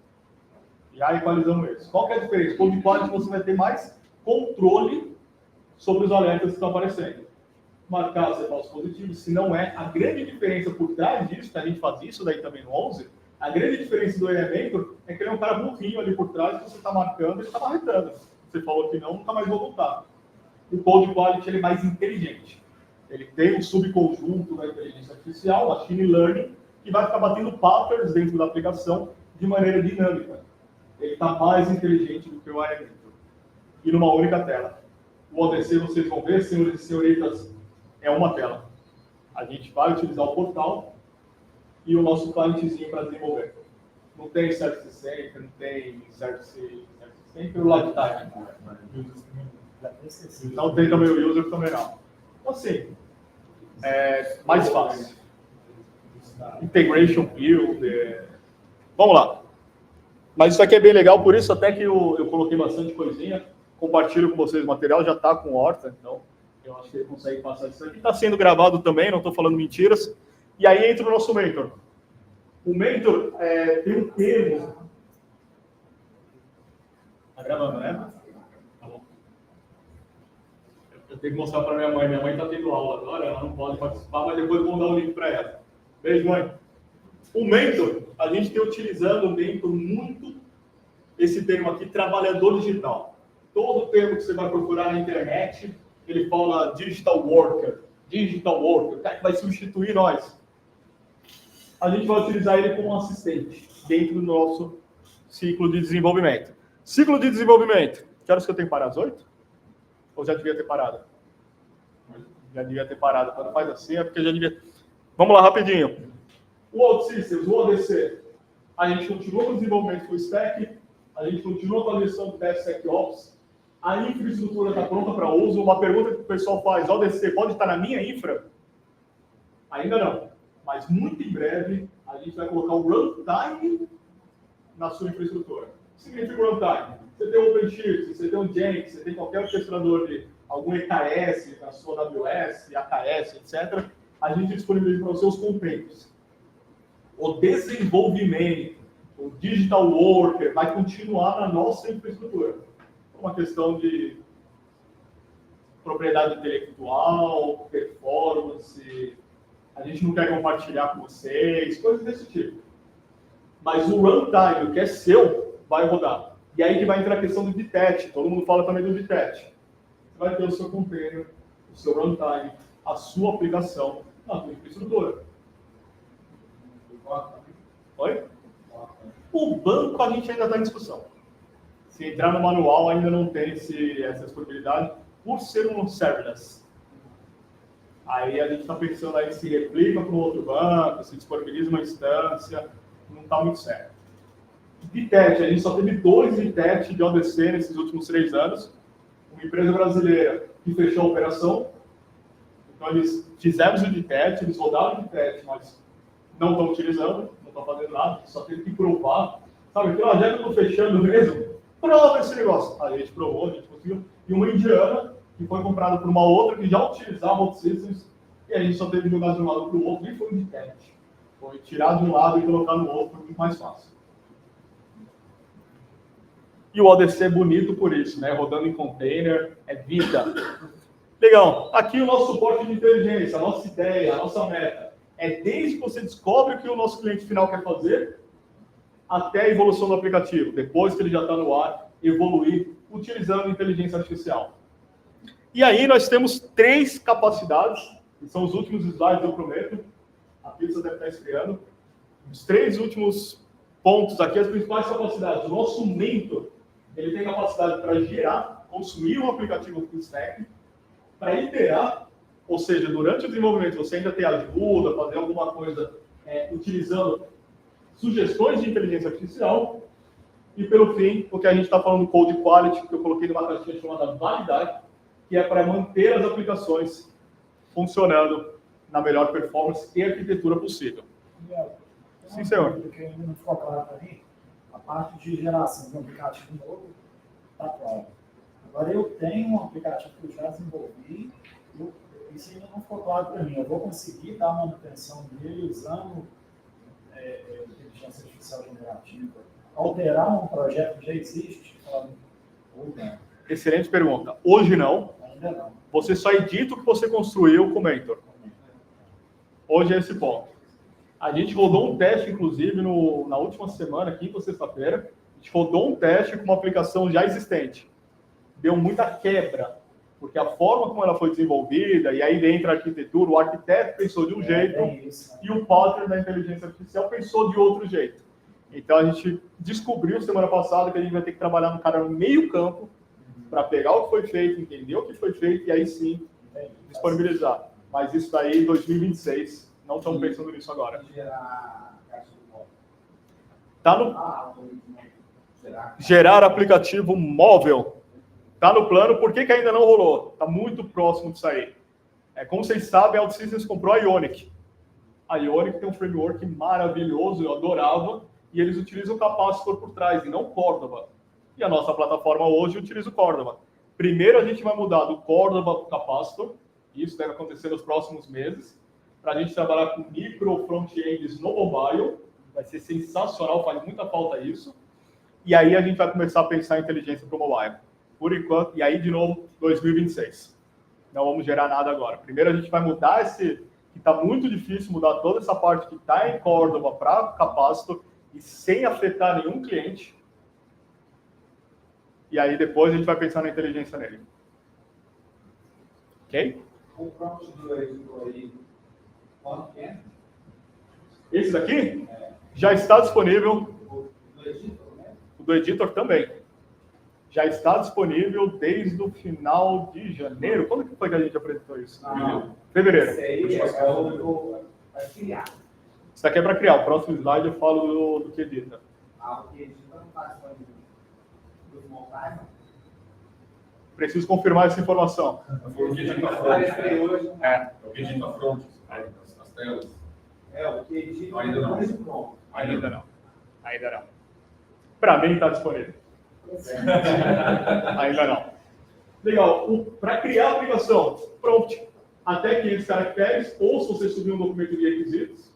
Já equalizamos isso. Qual que é a diferença? Code Quality você vai ter mais controle sobre os alertas que estão aparecendo. Marcar se é falso positivo, se não é. A grande diferença por trás disso, que a gente faz isso daí também no 11, a grande diferença do AI Mentor é que ele é um cara burrinho ali por trás, que você está marcando, ele está marretando. Você falou que não, nunca mais vou voltar. O Code Quality ele é mais inteligente. Ele tem um subconjunto da inteligência artificial, machine learning, que vai ficar batendo patterns dentro da aplicação de maneira dinâmica. Ele está mais inteligente do que o AI Mentor. E numa única tela. O ODC, vocês vão ver, senhores e senhoritas, é uma tela. A gente vai utilizar o portal e o nosso clientezinho para desenvolver. Não tem Service Center, não tem Service Center, o Lifetime. Não tem também o User, também não. Então, assim, é mais fácil. Integration Build. Vamos lá. Mas isso aqui é bem legal, por isso até que eu coloquei bastante coisinha. Compartilho com vocês o material, já está com Horta, então eu acho que ele consegue passar isso aqui. Está sendo gravado também, não estou falando mentiras. E aí entra o nosso Mentor. O Mentor tem um termo. Está gravando, né? Tá bom. Eu tenho que mostrar para minha mãe. Minha mãe está tendo aula agora, ela não pode participar, mas depois eu vou dar o link para ela. Beijo, mãe. O Mentor, a gente tem utilizando o Mentor muito esse termo aqui, trabalhador digital. Todo termo que você vai procurar na internet, ele fala digital worker, o cara que vai substituir nós. A gente vai utilizar ele como um assistente dentro do nosso ciclo de desenvolvimento. Ciclo de desenvolvimento. Que horas que eu tenho que parar? Às 8? Ou já devia ter parado? Já devia ter parado. Quando faz assim, é porque já devia... Vamos lá, rapidinho. O OutSystems, o ODC, a gente continua com o desenvolvimento full stack, a gente continua com a atualização do DevSecOps, a infraestrutura está pronta para uso. Uma pergunta que o pessoal faz, ODC pode estar na minha infra? Ainda não, mas muito em breve a gente vai colocar o runtime na sua infraestrutura. O que significa runtime? Você tem o OpenShift, você tem o Jenkins, você tem qualquer orquestrador de algum EKS na sua AWS, AKS, etc. A gente disponibiliza para os seus containers. O desenvolvimento, o digital worker vai continuar na nossa infraestrutura. É uma questão de propriedade intelectual, performance, a gente não quer compartilhar com vocês, coisas desse tipo. Mas o runtime, o que é seu, vai rodar. E aí que vai entrar a questão do DTAT. Todo mundo fala também do DTAT. Você vai ter o seu container, o seu runtime, a sua aplicação na sua infraestrutura. Oi? O banco a gente ainda está em discussão. Se entrar no manual, ainda não tem essa disponibilidade, por ser um serverless. Aí a gente está pensando aí se replica para um outro banco, se disponibiliza uma instância, não está muito certo. DTAT, a gente só teve 2 DTAT de ODC nesses últimos 3 anos. Uma empresa brasileira que fechou a operação. Então eles fizeram o DTAT, eles rodaram o DTAT, mas não estão utilizando, não estão fazendo nada, só teve que provar. Sabe, já que eu estou fechando mesmo, prova esse negócio. Aí a gente provou, a gente conseguiu. E uma indiana, que foi comprada por uma outra, que já utilizava OutSystems, e a gente só teve que jogar de um lado para o outro, e foi um DTAT. Foi tirar de um lado e colocar no outro, foi muito mais fácil. E o ODC é bonito por isso, né? Rodando em container, é vida. Legal. Aqui o nosso suporte de inteligência, a nossa ideia, a nossa meta. É desde que você descobre o que o nosso cliente final quer fazer, até a evolução do aplicativo. Depois que ele já está no ar, evoluir utilizando inteligência artificial. E aí nós temos 3 capacidades, que são os últimos slides, eu prometo. A pizza deve estar esfriando. Os 3 últimos pontos aqui, as principais capacidades. O nosso mentor, ele tem capacidade para gerar, consumir um aplicativo full stack, para iterar, ou seja, durante o desenvolvimento você ainda tem ajuda, fazer alguma coisa utilizando sugestões de inteligência artificial, e pelo fim, porque a gente está falando do code quality, que eu coloquei numa caixinha chamada validade, que é para manter as aplicações funcionando na melhor performance e arquitetura possível. Sim, senhor.
Porque ainda não ficou claro para mim, a parte de geração de um aplicativo novo está claro. Agora eu tenho um aplicativo que eu já desenvolvi, isso ainda não ficou claro para mim. Eu vou conseguir dar manutenção dele usando inteligência artificial generativa, alterar um projeto que já existe? Ou não?
Excelente pergunta. Hoje não.
Ainda não.
Você só edita o que você construiu com o Mentor. Hoje é esse ponto. A gente rodou um teste, inclusive, na última semana, quinta ou sexta-feira. A gente rodou um teste com uma aplicação já existente. Deu muita quebra, porque a forma como ela foi desenvolvida, e aí entra a arquitetura, o arquiteto pensou de um jeito, e o partner da inteligência artificial pensou de outro jeito. Então, a gente descobriu semana passada que a gente vai ter que trabalhar no cara no meio campo, para pegar o que foi feito, entender o que foi feito, e aí sim, disponibilizar. Mas isso daí em 2026, não estamos pensando nisso agora. Tá no... Gerar aplicativo móvel. Está no plano, por que ainda não rolou? Está muito próximo de sair. Como vocês sabem, a OutSystems comprou a Ionic. A Ionic tem um framework maravilhoso, eu adorava, e eles utilizam o Capacitor por trás, e não Cordova. E a nossa plataforma hoje utiliza o Cordova. Primeiro a gente vai mudar do Cordova para o Capacitor, e isso deve acontecer nos próximos meses, para a gente trabalhar com micro front-ends no mobile. Vai ser sensacional, faz muita falta isso. E aí a gente vai começar a pensar em inteligência para o mobile. Por enquanto, e aí de novo, 2026. Não vamos gerar nada agora. Primeiro a gente vai mudar que está muito difícil mudar toda essa parte que está em Cordova para Capacitor e sem afetar nenhum cliente. E aí depois a gente vai pensar na inteligência nele. Ok?
O prompt do editor aí, quanto que é?
Esse daqui já está disponível.
O do editor, né?
O do editor também. já está disponível desde o final de janeiro. Quando que foi que a gente apresentou isso? Fevereiro.
Esse aí é o para criar.
Isso aqui é para criar. O próximo slide eu falo do que edita.
O que edita não está disponível dos montagens.
Preciso confirmar essa informação.
O que edita hoje.
O que edita front, as telas.
O que edita
Ainda não.
pronto.
Ainda não. Ainda não. Para mim está disponível. Ainda não. Legal. Para criar a aplicação, prompt, até 500 caracteres, ou se você subir um documento de requisitos,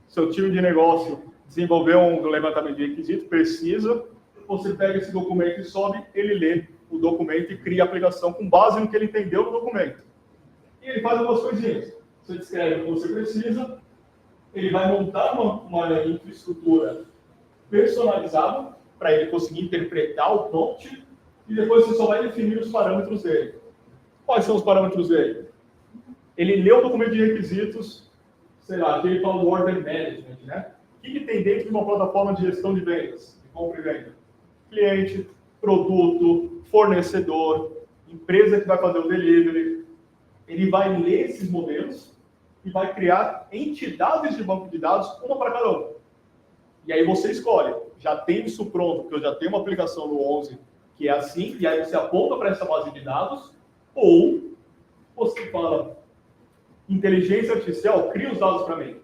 seu time de negócio desenvolveu um levantamento de requisitos, precisa, você pega esse documento e sobe, ele lê o documento e cria a aplicação com base no que ele entendeu no documento. E ele faz algumas coisinhas. Você descreve o que você precisa, ele vai montar uma infraestrutura personalizada para ele conseguir interpretar o prompt e depois você só vai definir os parâmetros dele. Quais são os parâmetros dele? Ele lê o documento de requisitos, sei lá, que ele fala do order management, né? O que tem dentro de uma plataforma de gestão de vendas, de compra e venda? Cliente, produto, fornecedor, empresa que vai fazer o delivery. Ele vai ler esses modelos e vai criar entidades de banco de dados, uma para cada um. E aí você escolhe, já tem isso pronto, porque eu já tenho uma aplicação no 11 que é assim, e aí você aponta para essa base de dados, ou você fala, inteligência artificial, cria os dados para mim.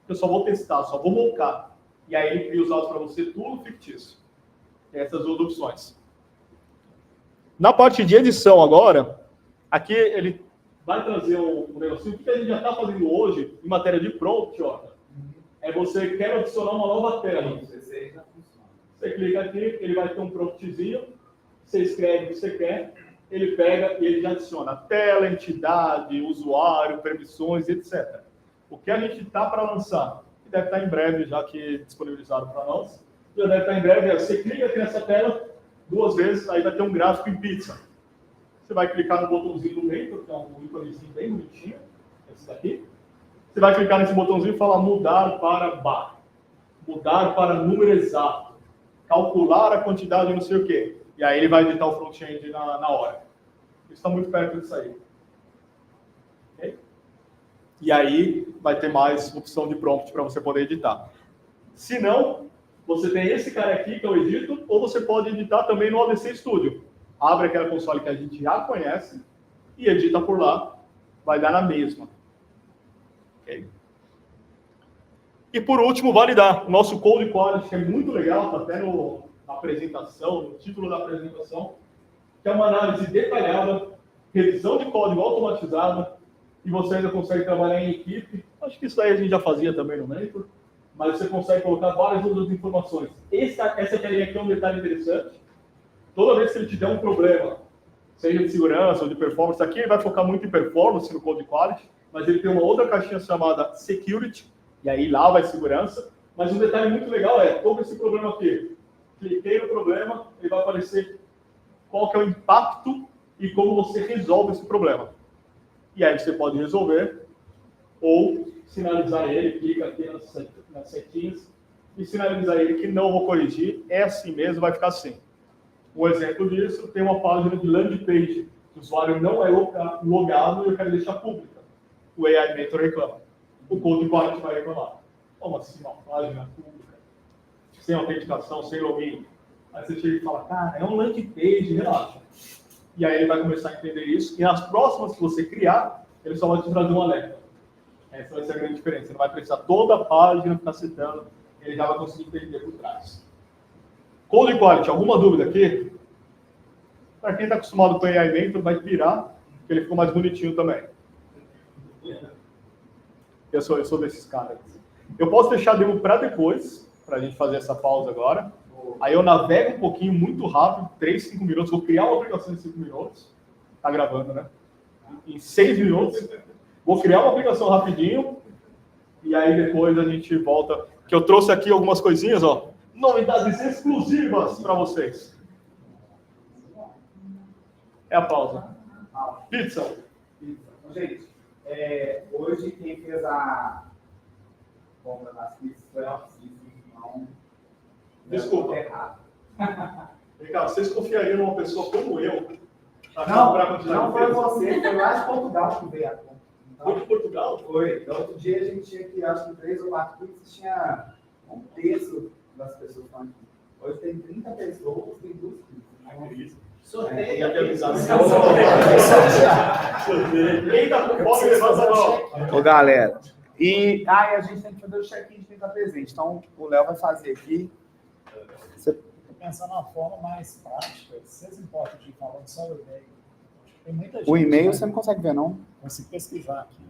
Eu só vou testar, só vou mocar. E aí ele cria os dados para você, tudo fictício. Essas duas opções. Na parte de edição agora, aqui ele vai trazer um negocinho. O que a gente já está fazendo hoje, em matéria de prompt, ó, é você quer adicionar uma nova tela. Você clica aqui, ele vai ter um promptzinho, você escreve o que você quer, ele pega e ele já adiciona tela, entidade, usuário, permissões, etc. O que a gente está para lançar, que deve estar em breve, já que disponibilizado para nós, já deve estar em breve, você clica aqui nessa tela 2 vezes, aí vai ter um gráfico em pizza. Você vai clicar no botãozinho do meio, que é um íconezinho bem bonitinho, esse daqui. Você vai clicar nesse botãozinho e falar mudar para bar, mudar para número exato, calcular a quantidade de não sei o quê. E aí ele vai editar o front-end na hora. Isso está muito perto de sair. Okay? E aí vai ter mais opção de prompt para você poder editar. Se não, você tem esse cara aqui que eu edito, ou você pode editar também no ADC Studio. Abre aquela console que a gente já conhece e edita por lá. Vai dar na mesma. Okay? E por último, validar. Nosso Code Quality, que é muito legal, está até na apresentação, no título da apresentação, que é uma análise detalhada, revisão de código automatizada, e você ainda consegue trabalhar em equipe. Acho que isso aí a gente já fazia também no Mentor, mas você consegue colocar várias outras informações. Essa telinha aqui é um detalhe interessante. Toda vez que ele te der um problema, seja de segurança ou de performance, aqui ele vai focar muito em performance no Code Quality, mas ele tem uma outra caixinha chamada Security, e aí lá vai segurança. Mas um detalhe muito legal é, todo esse problema aqui, cliquei no problema, ele vai aparecer qual que é o impacto e como você resolve esse problema. E aí você pode resolver ou sinalizar ele, clica aqui nas setinhas e sinalizar ele que não vou corrigir, é assim mesmo, vai ficar assim. Um exemplo disso, tem uma página de landing page, o usuário não é logado e eu quero deixar pública. O AI Mentor reclama. O Code Quality vai reclamar. Como assim uma página pública? Sem autenticação, sem login. Aí você chega e fala, cara, é um landing page, relaxa. E aí ele vai começar a entender isso. E nas próximas que você criar, ele só vai te trazer um alerta. Essa vai ser a grande diferença. Você não vai precisar toda a página ficar citando, ele já vai conseguir entender por trás. Code Quality, alguma dúvida aqui? Para quem está acostumado com o AI Mentor, vai pirar, porque ele ficou mais bonitinho também. Eu sou desses caras. Eu posso deixar a demo para depois, para a gente fazer essa pausa agora. Aí eu navego um pouquinho, muito rápido, 3, 5 minutos. Vou criar uma aplicação em 5 minutos. Está gravando, né? Em 6 minutos. Vou criar uma aplicação rapidinho. E aí depois a gente volta. Que eu trouxe aqui algumas coisinhas, ó. Novidades exclusivas para vocês. É a pausa. Pizza.
Gente, hoje quem fez a compra das pizzas foi a Oxis, então...
Desculpa.
Errado.
Ricardo, vocês confiariam numa pessoa como eu para
Não,
comprar quantidade
não
de
foi
vezes?
você, foi lá de Portugal que veio a conta.
Foi de Portugal?
Foi. No outro dia a gente tinha que, acho que 3 ou 4 pizzas, tinha um terço das pessoas que estão aqui. Hoje tem 30 pessoas, tem 2 pizzas.
Sorteio. Quem tá com fome, levanta a mão.
Ô, galera. E a gente tem que fazer o check-in de quem está presente. Então, o Léo vai fazer aqui.
Estou pensando numa forma mais prática. Vocês importam de falando só o e-mail? Tem muita gente.
O e-mail
né?
você não consegue ver, não?
Consigo pesquisar aqui.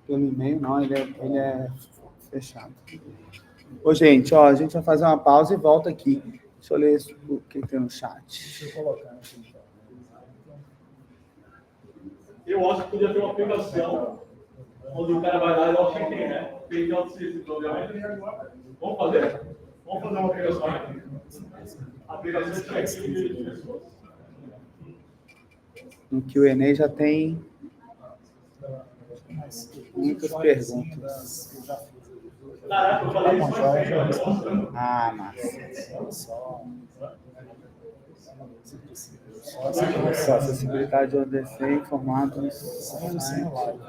Pelo e-mail, não. Ele é fechado. Ô, gente, ó, a gente vai fazer uma pausa e volta aqui. Deixa eu ler o que tem no chat.
Deixa eu colocar aqui. Então.
Eu acho que podia ter uma aplicação onde o cara vai lá e dá o check-in, né? Tem autossíntese, obviamente. Vamos fazer? Vamos fazer uma aplicação aqui. Aplicação de check-in de pessoas.
No Q&A já tem muitas perguntas.
Que eu já fiz.
Caraca, eu falei isso mais tempo.
Ah, massa.
Só
Só acessibilidade ao DC em formatos.
sem live.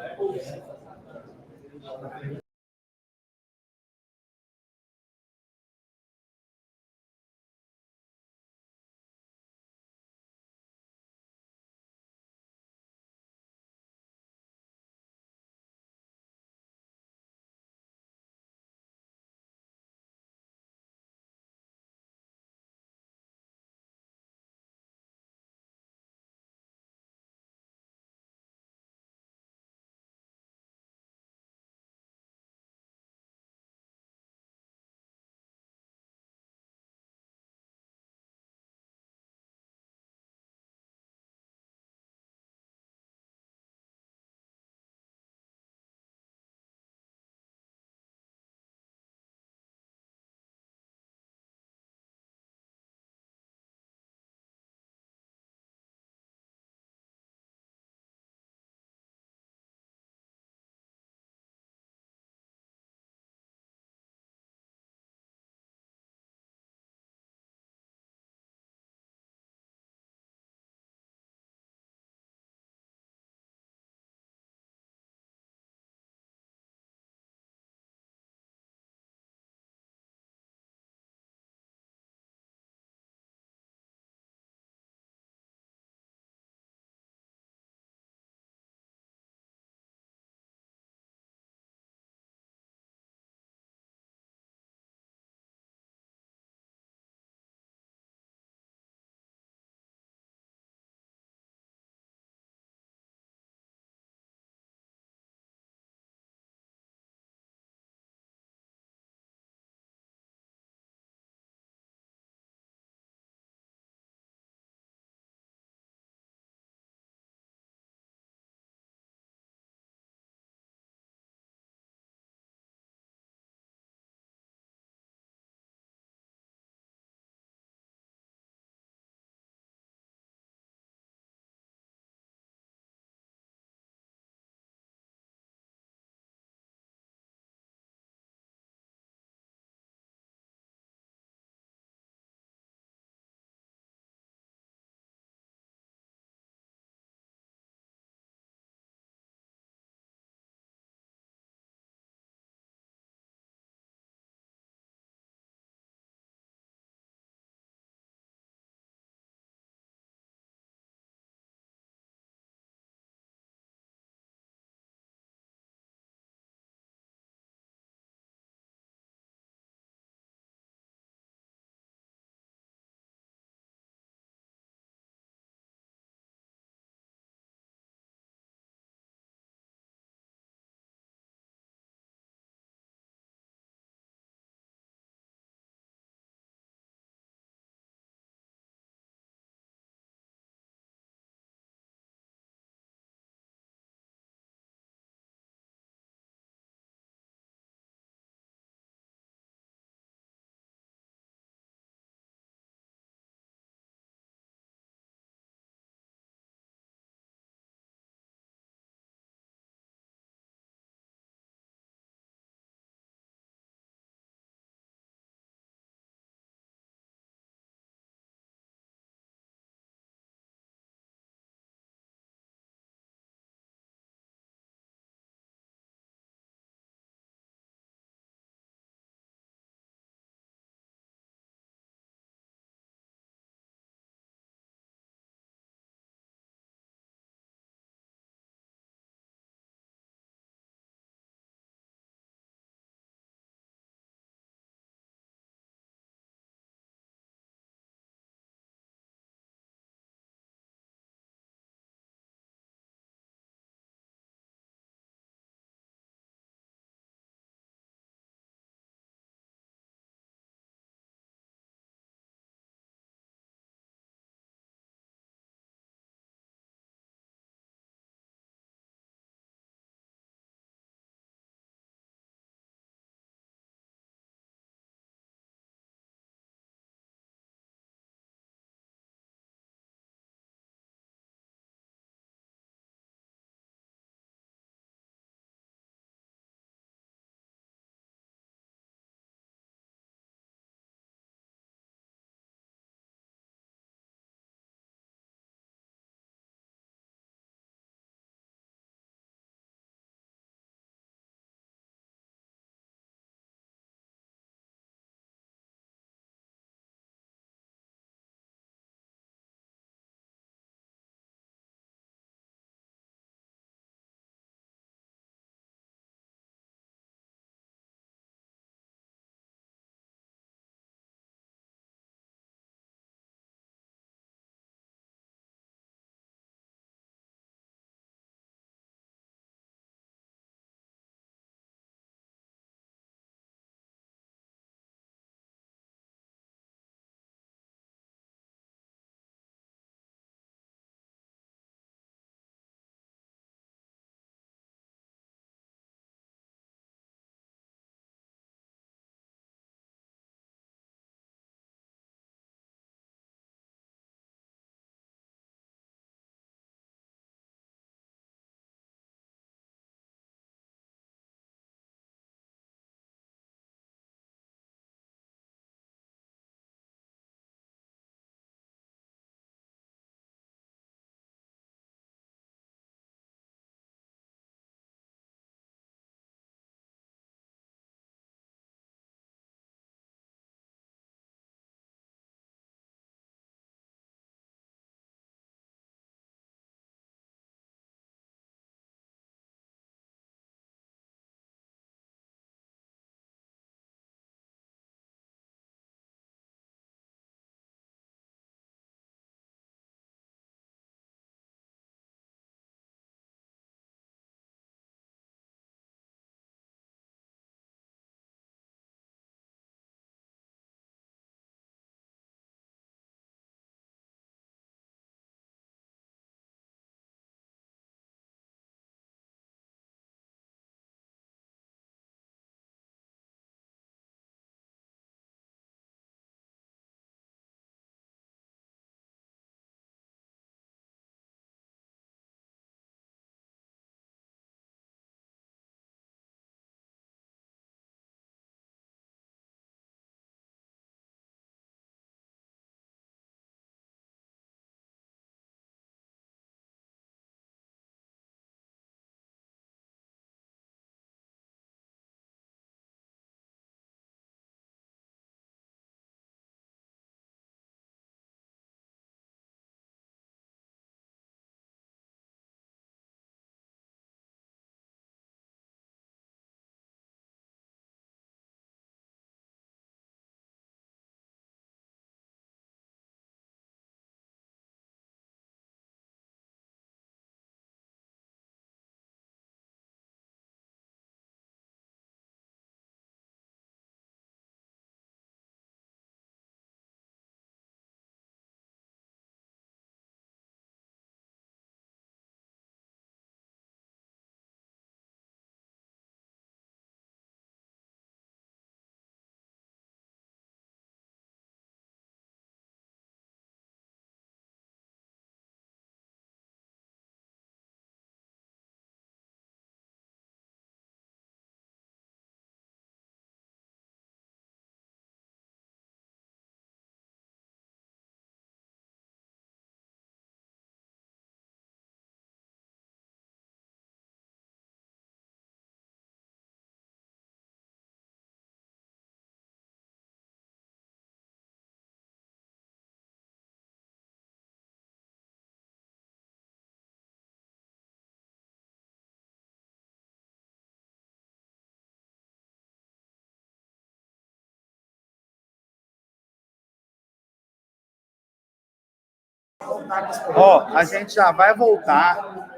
Ó, a gente já vai voltar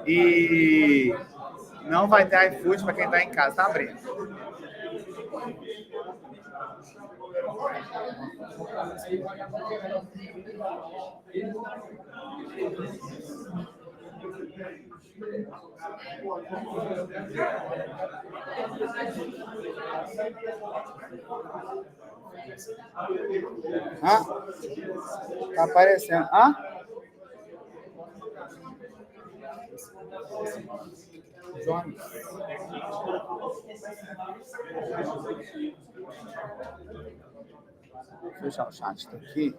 e não vai ter iFood para quem está em casa, tá abrindo. Hã? Tá aparecendo. Hã? Johnny. Vou fechar o chat aqui.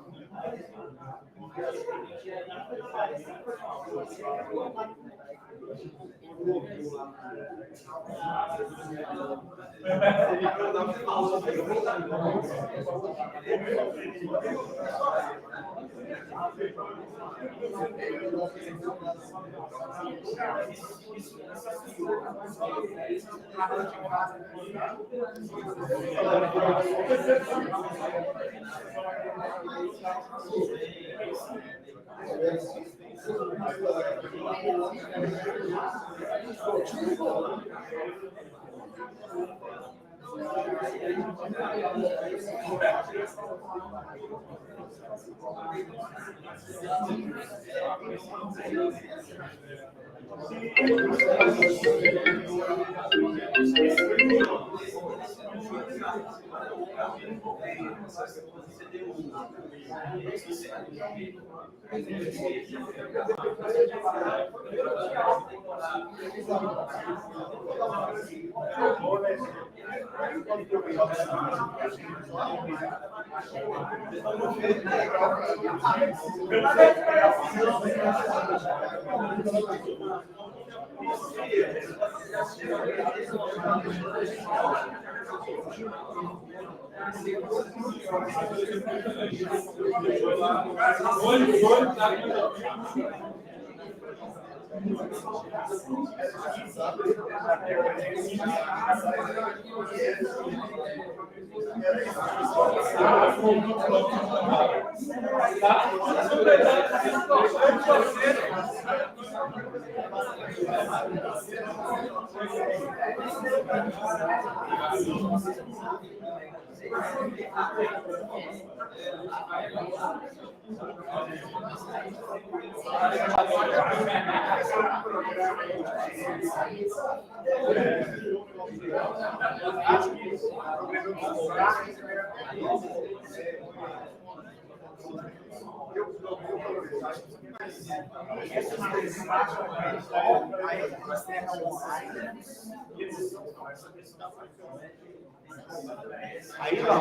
Aí, ó,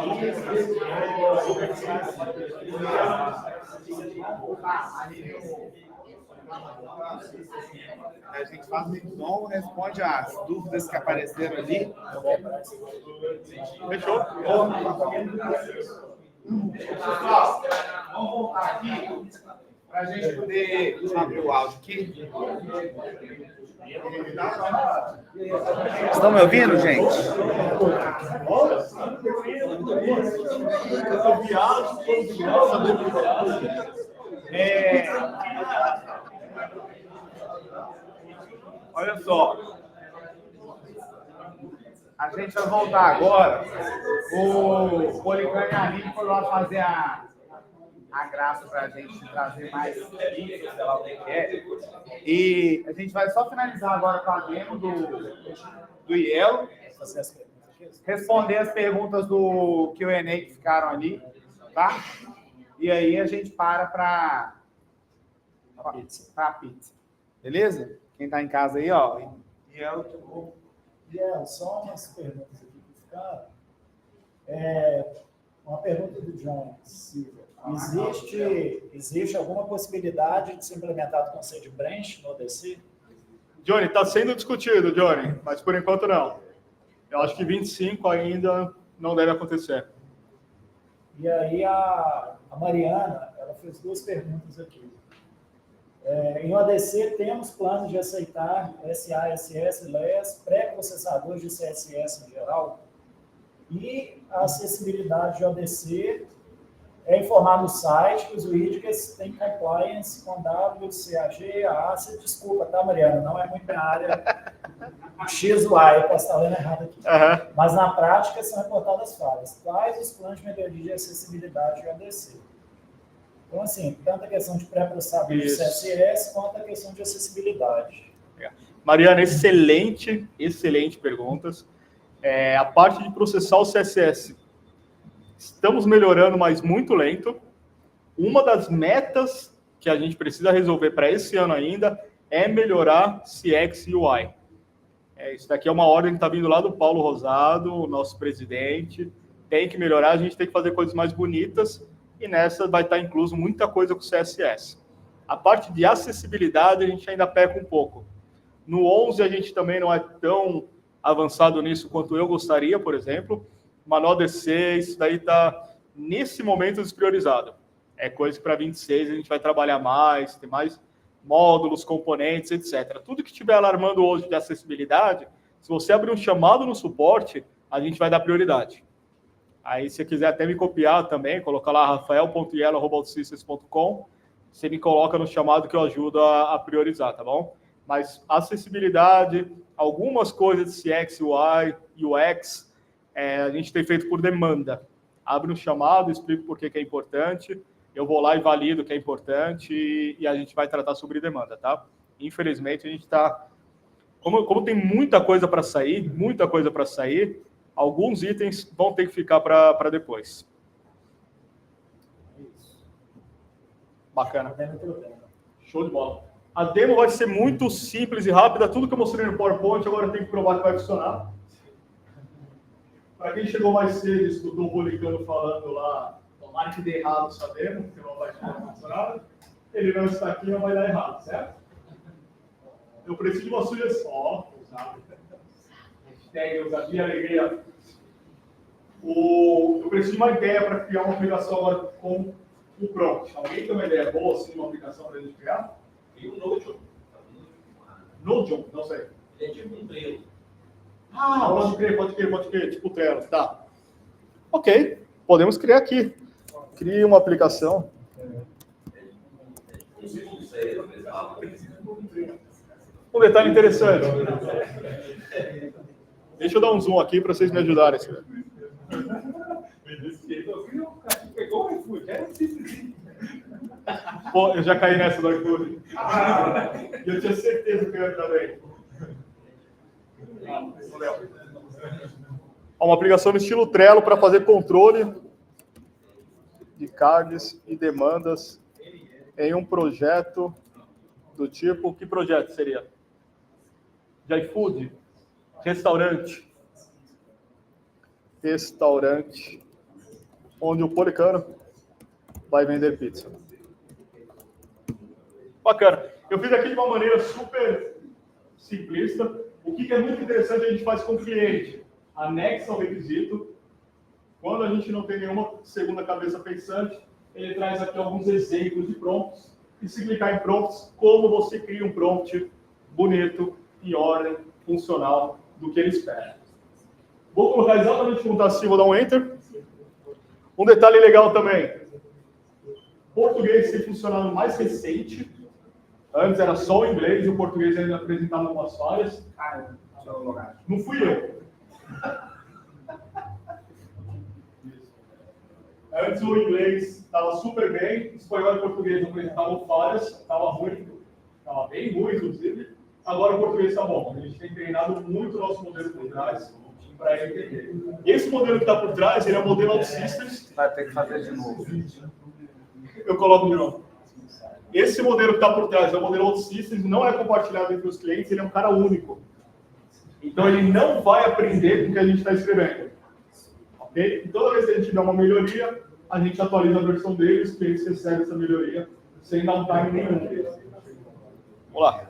a gente faz o som, responde as dúvidas que apareceram ali.
Fechou?
Pessoal, vamos voltar aqui para a gente poder abrir o áudio aqui. Estão me ouvindo, gente? Olha só. A gente vai voltar agora. O Policane foi lá fazer a graça para a gente trazer mais vídeos, sei lá o que é. E a gente vai só finalizar agora com a demo do IELO. Responder as perguntas do Q&A que ficaram ali, tá? E aí a gente para a pizza. Beleza? Quem está em casa aí, ó. IELO.
Só umas perguntas aqui que ficaram. Uma pergunta do John Silva. Existe alguma possibilidade de ser implementado o conceito de branch no ODC?
Johnny, está sendo discutido, Johnny, mas por enquanto não. Eu acho que 25 ainda não deve acontecer.
E aí a Mariana, ela fez duas perguntas aqui. Em ODC, temos planos de aceitar SASS, LES, pré-processadores de CSS em geral? E a acessibilidade de ODC é informar no site que os widgets têm compliance com WCAG, a ACID. Desculpa, tá, Mariana? Não é muito minha área XY, eu posso estar lendo errado aqui. Mas na prática são reportadas falhas. Quais os planos de melhoria de acessibilidade de ODC? Então, assim, tanto a questão de pré-processamento de CSS quanto a questão de acessibilidade.
Mariana, excelente perguntas. A parte de processar o CSS, estamos melhorando, mas muito lento. Uma das metas que a gente precisa resolver para esse ano ainda é melhorar CX e UI. Isso daqui é uma ordem que está vindo lá do Paulo Rosado, o nosso presidente. Tem que melhorar, a gente tem que fazer coisas mais bonitas, e nessa vai estar incluso muita coisa com o CSS. A parte de acessibilidade a gente ainda peca um pouco. No 11 a gente também não é tão avançado nisso quanto eu gostaria, por exemplo. Mas no ODC, isso daí está, nesse momento, despriorizado. É coisa que para 26 a gente vai trabalhar mais, ter mais módulos, componentes, etc. Tudo que estiver alarmando hoje de acessibilidade, se você abrir um chamado no suporte, a gente vai dar prioridade. Aí, se você quiser até me copiar também, colocar lá rafael.yellow@systems.com, você me coloca no chamado que eu ajudo a priorizar, tá bom? Mas acessibilidade, algumas coisas de CX, UI, UX, a gente tem feito por demanda. Abre um chamado, explico por que é importante, eu vou lá e valido o que é importante e a gente vai tratar sobre demanda, tá? Infelizmente, a gente está... Como tem muita coisa para sair, alguns itens vão ter que ficar para depois. Bacana. Show de bola. A demo vai ser muito simples e rápida. Tudo que eu mostrei no PowerPoint, agora eu tenho que provar que vai funcionar. Para quem chegou mais cedo e escutou o Policano falando lá, tomara que dê errado essa demo, porque não vai funcionar. Ele não está aqui, não vai dar errado, certo? Eu preciso de uma sugestão. Hashtag ousadia, alegria. Eu preciso de uma ideia para criar uma aplicação agora com o prompt. Alguém tem uma ideia boa, assim, de uma aplicação para a gente criar?
E o Notion.
Notion, não sei.
Ele é tipo um Trello.
Ah, pode crer, tipo Trello, tá. Ok, podemos criar aqui. Crie uma aplicação. Um detalhe interessante. Deixa eu dar um zoom aqui para vocês me ajudarem. Pô, eu já caí nessa do iFood. E eu tinha certeza que eu ia estar bem. Uma aplicação no estilo Trello para fazer controle de cards e demandas em um projeto do tipo... Que projeto seria? De iFood? Restaurante, onde o Policano vai vender pizza. Bacana. Eu fiz aqui de uma maneira super simplista. O que é muito interessante a gente faz com o cliente? Anexa ao requisito. Quando a gente não tem nenhuma segunda cabeça pensante, ele traz aqui alguns exemplos de prompts. E se clicar em prompts, como você cria um prompt bonito, em ordem, funcional, do que ele espera. Vou colocar exatamente como está assim, vou dar um Enter. Um detalhe legal também. Português tem funcionado mais recente. Antes era só o inglês e o português ainda apresentava algumas falhas. Não fui eu. Antes o inglês estava super bem, espanhol e português apresentavam falhas, estava ruim, estava bem ruim, inclusive. Agora o português está bom. A gente tem treinado muito o nosso modelo por trás para ele entender. Esse modelo que está por trás, ele é o modelo OutSystems.
Vai ter que fazer de novo.
Eu coloco de novo. Esse modelo que está por trás é o modelo OutSystems, não é compartilhado entre os clientes, ele é um cara único. Então ele não vai aprender com o que a gente está escrevendo. Ok? E toda vez que a gente dá uma melhoria, a gente atualiza a versão dele, os clientes recebem essa melhoria sem downtime nenhum. Vamos lá.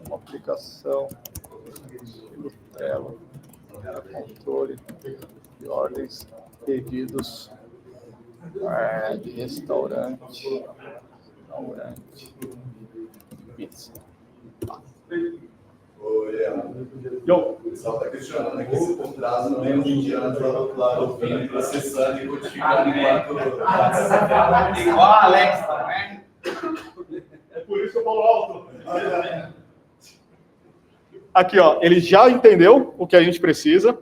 Uma aplicação do Trello para controle de ordens, pedidos de restaurante, pizza. Yo.
O pessoal está questionando aqui se por trás não tem um indiano lá do outro lado ouvindo, processando e codificando enquanto...
Igual a Alexa, né?
É por isso que eu falo alto. Aqui, ó, ele já entendeu o que a gente precisa.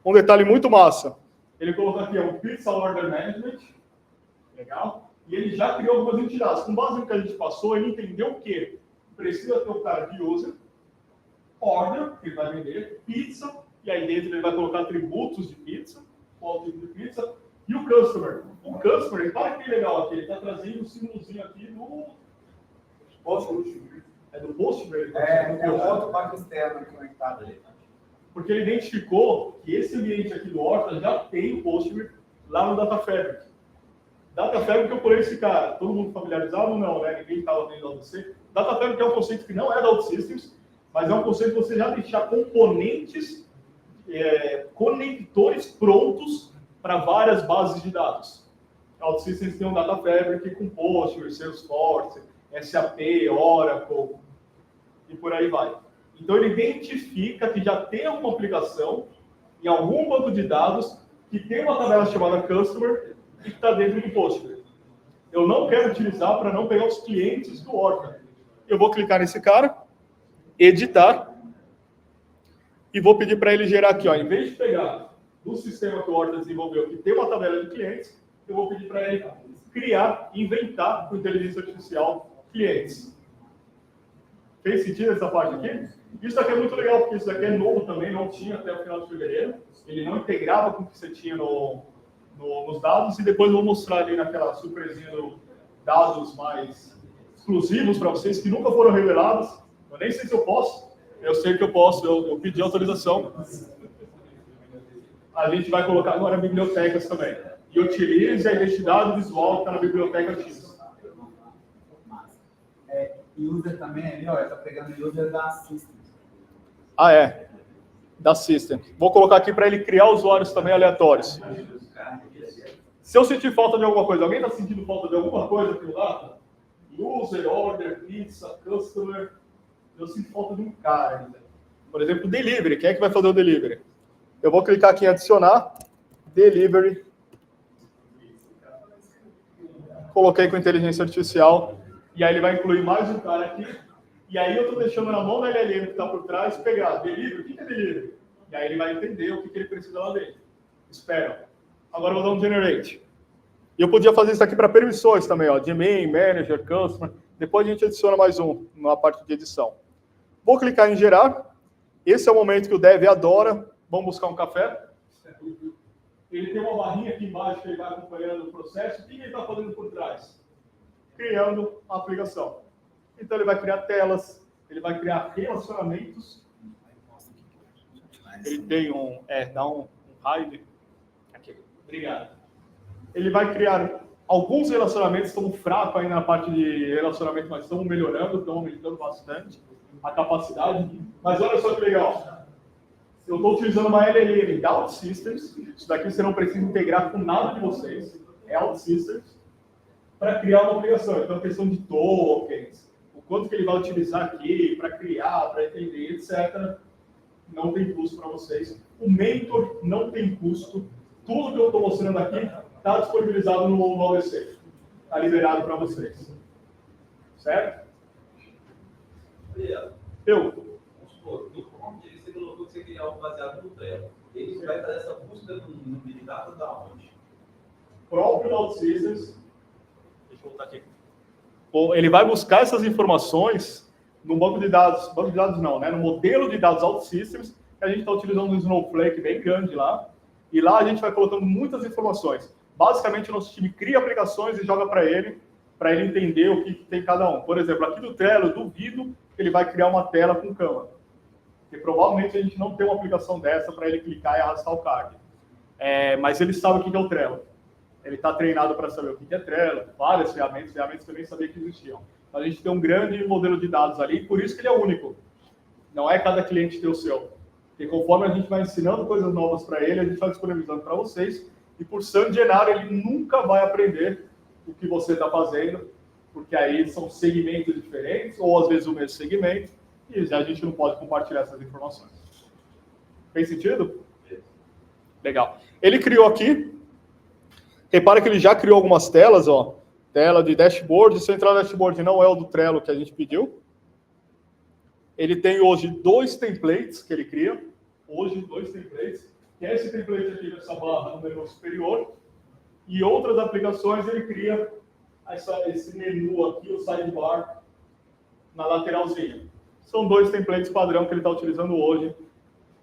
Um detalhe muito massa. Ele colocou aqui, ó, o Pizza Order Management. Legal. E ele já criou algumas entidades. Com base no que a gente passou, ele entendeu que precisa ter o cara de user, order, que ele vai vender, pizza, e aí dentro ele vai colocar atributos de pizza, qual tipo de pizza, e o customer. O customer, para que legal aqui, ele está trazendo um símbolozinho aqui do Postgre. É do Postgre?
É o outro banco externo conectado ali.
Porque ele identificou que esse ambiente aqui do Horta já tem o Postgre lá no Data Fabric. Data Fabric eu colei esse cara. Todo mundo familiarizado ou não, né? Ninguém estava vendo da OutSystems. Data Fabric é um conceito que não é da OutSystems, mas é um conceito que você já deixar componentes, conectores prontos para várias bases de dados. A OutSystems tem um Data Fabric com Postgre, Salesforce, SAP, Oracle e por aí vai. Então ele identifica que já tem alguma aplicação em algum banco de dados que tem uma tabela chamada Customer e que está dentro do Postgre. Eu não quero utilizar para não pegar os clientes do Oracle. Eu vou clicar nesse cara, editar, e vou pedir para ele gerar aqui, ó, em vez de pegar do sistema que o Oracle desenvolveu, que tem uma tabela de clientes, eu vou pedir para ele criar, inventar com inteligência artificial clientes. Fez sentido essa parte aqui? Isso aqui é muito legal, porque isso aqui é novo também, não tinha até o final de fevereiro. Ele não integrava com o que você tinha nos dados, e depois eu vou mostrar ali naquela surpresinha do dados mais exclusivos para vocês, que nunca foram revelados. Eu nem sei se eu posso. Eu sei que eu posso, eu pedi autorização. A gente vai colocar agora bibliotecas também. E utilize a identidade visual que está na biblioteca X.
User também ali, ó, está pegando user da System.
Ah, é. Da System. Vou colocar aqui para ele criar usuários também aleatórios. Se eu sentir falta de alguma coisa, alguém está sentindo falta de alguma coisa aqui no data? User, order, pizza, customer. Eu sinto falta de um cara ainda. Por exemplo, delivery. Quem é que vai fazer o delivery? Eu vou clicar aqui em adicionar. Delivery. Coloquei com inteligência artificial. E aí ele vai incluir mais um cara aqui. E aí eu estou deixando na mão da LLM que está por trás pegar delivery. O que é delivery? E aí ele vai entender o que ele precisa lá dentro. Espera. Agora eu vou dar um generate. E eu podia fazer isso aqui para permissões também, ó. Domain, manager, customer. Depois a gente adiciona mais um na parte de edição. Vou clicar em gerar. Esse é o momento que o dev adora. Vamos buscar um café. Ele tem uma barrinha aqui embaixo que ele vai acompanhando o processo. O que ele está fazendo por trás? Criando a aplicação. Então ele vai criar telas, ele vai criar relacionamentos. Ele tem dá um hide. Aqui. Obrigado. Ele vai criar alguns relacionamentos, estamos fracos ainda na parte de relacionamento, mas estamos melhorando, estamos aumentando bastante a capacidade. Mas olha só que legal. Eu estou utilizando uma LLM da OutSystems. Isso daqui você não precisa integrar com nada de vocês. É OutSystems. Para criar uma aplicação. Então, a questão de tokens, o quanto que ele vai utilizar aqui para criar, para entender, etc. Não tem custo para vocês. O Mentor não tem custo. Tudo que eu estou mostrando aqui está disponibilizado no ADC. Está liberado para vocês. Certo? Eu.
Vamos supor, no prompt, você colocou que você queria algo baseado no Trello. Ele vai fazer essa busca no Big Data da onde?
Próprio OutSystems. Deixa eu voltar aqui. Ele vai buscar essas informações no banco de dados não, né? No modelo de dados OutSystems, que a gente está utilizando um Snowflake bem grande lá. E lá a gente vai colocando muitas informações. Basicamente, o nosso time cria aplicações e joga para ele entender o que tem cada um. Por exemplo, aqui do Trello, eu duvido que ele vai criar uma tela com Canva. Porque provavelmente a gente não tem uma aplicação dessa para ele clicar e arrastar o card. Mas ele sabe o que é o Trello. Ele está treinado para saber o que é Trello, várias ferramentas que eu nem sabia que existiam. Então, a gente tem um grande modelo de dados ali, e por isso que ele é único. Não é cada cliente ter o seu. Porque conforme a gente vai ensinando coisas novas para ele, a gente vai disponibilizando para vocês, e por San Gennaro, ele nunca vai aprender o que você está fazendo, porque aí são segmentos diferentes, ou às vezes o mesmo segmento, e a gente não pode compartilhar essas informações. Fez sentido? Legal. Ele criou aqui, repara que ele já criou algumas telas, ó. Tela de dashboard, central dashboard não é o do Trello que a gente pediu. Ele tem hoje 2 templates que ele cria. Hoje, 2 templates. Que é esse template aqui nessa barra no menu superior. E outras aplicações ele cria esse menu aqui, o sidebar, na lateralzinha. São 2 templates padrão que ele está utilizando hoje.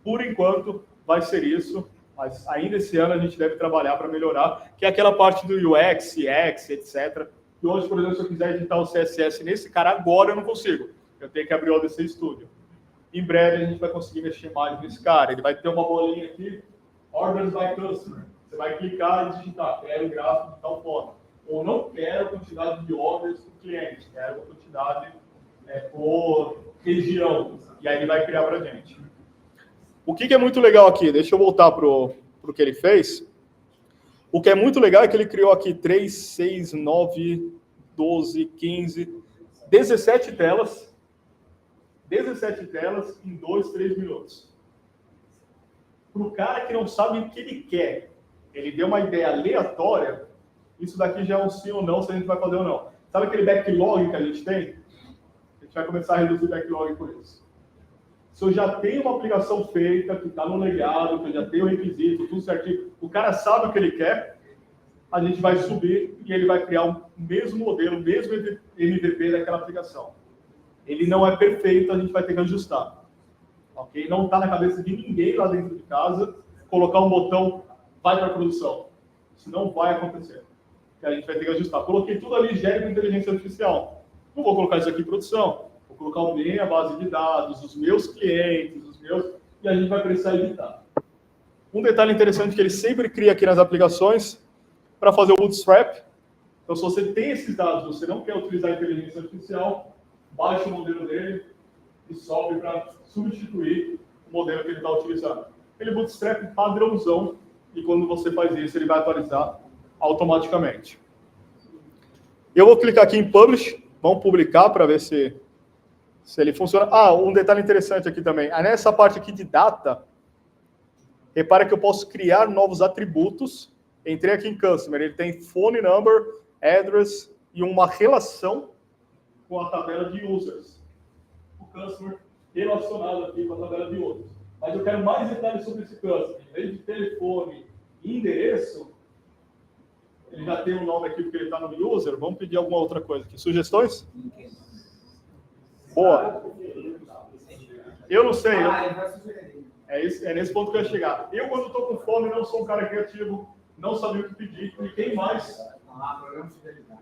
Por enquanto, vai ser isso. Mas ainda esse ano a gente deve trabalhar para melhorar, que é aquela parte do UX, CX, etc. E hoje, por exemplo, se eu quiser editar o CSS nesse cara agora, eu não consigo. Eu tenho que abrir o ODC Studio. Em breve a gente vai conseguir mexer mais nesse cara. Ele vai ter uma bolinha aqui, Orders by Customer. Você vai clicar e digitar, quero o gráfico de tal forma. Ou não quero a quantidade de orders por cliente, quero a quantidade por região. E aí ele vai criar para a gente. O que é muito legal aqui? Deixa eu voltar para o que ele fez. O que é muito legal é que ele criou aqui 3, 6, 9, 12, 15, 17 telas. 17 telas em 2, 3 minutos. Para o cara que não sabe o que ele quer, ele deu uma ideia aleatória, isso daqui já é um sim ou não, se a gente vai fazer ou não. Sabe aquele backlog que a gente tem? A gente vai começar a reduzir o backlog por isso. Se eu já tenho uma aplicação feita, que está no legado, que eu já tenho o requisito, tudo certinho, o cara sabe o que ele quer, a gente vai subir e ele vai criar o mesmo modelo, o mesmo MVP daquela aplicação. Ele não é perfeito, a gente vai ter que ajustar. Ok? Não está na cabeça de ninguém lá dentro de casa colocar um botão, vai para a produção. Isso não vai acontecer. A gente vai ter que ajustar. Coloquei tudo ali, gere com inteligência artificial. Não vou colocar isso aqui em produção. Vou colocar minha base de dados, os meus clientes, e a gente vai precisar editar. Um detalhe interessante que ele sempre cria aqui nas aplicações, para fazer o bootstrap. Então, se você tem esses dados, você não quer utilizar a inteligência artificial, baixa o modelo dele e sobe para substituir o modelo que ele está utilizando. Ele bootstrap padrãozão, e quando você faz isso, ele vai atualizar automaticamente. Eu vou clicar aqui em Publish, vamos publicar para ver se ele funciona. Ah, um detalhe interessante aqui também. Nessa parte aqui de data, repara que eu posso criar novos atributos. Entrei aqui em Customer, ele tem phone number, address e uma relação com a tabela de users. O Customer relacionado aqui com a tabela de users. Mas eu quero mais detalhes sobre esse Customer. Em vez de telefone e endereço, ele já tem um nome aqui porque ele está no user. Vamos pedir alguma outra coisa aqui. Sugestões? Boa. Eu não sei. É nesse ponto que eu ia chegar. Eu, quando estou com fome, não sou um cara criativo, não sabia o que pedir. E quem mais?
Programa de fidelidade.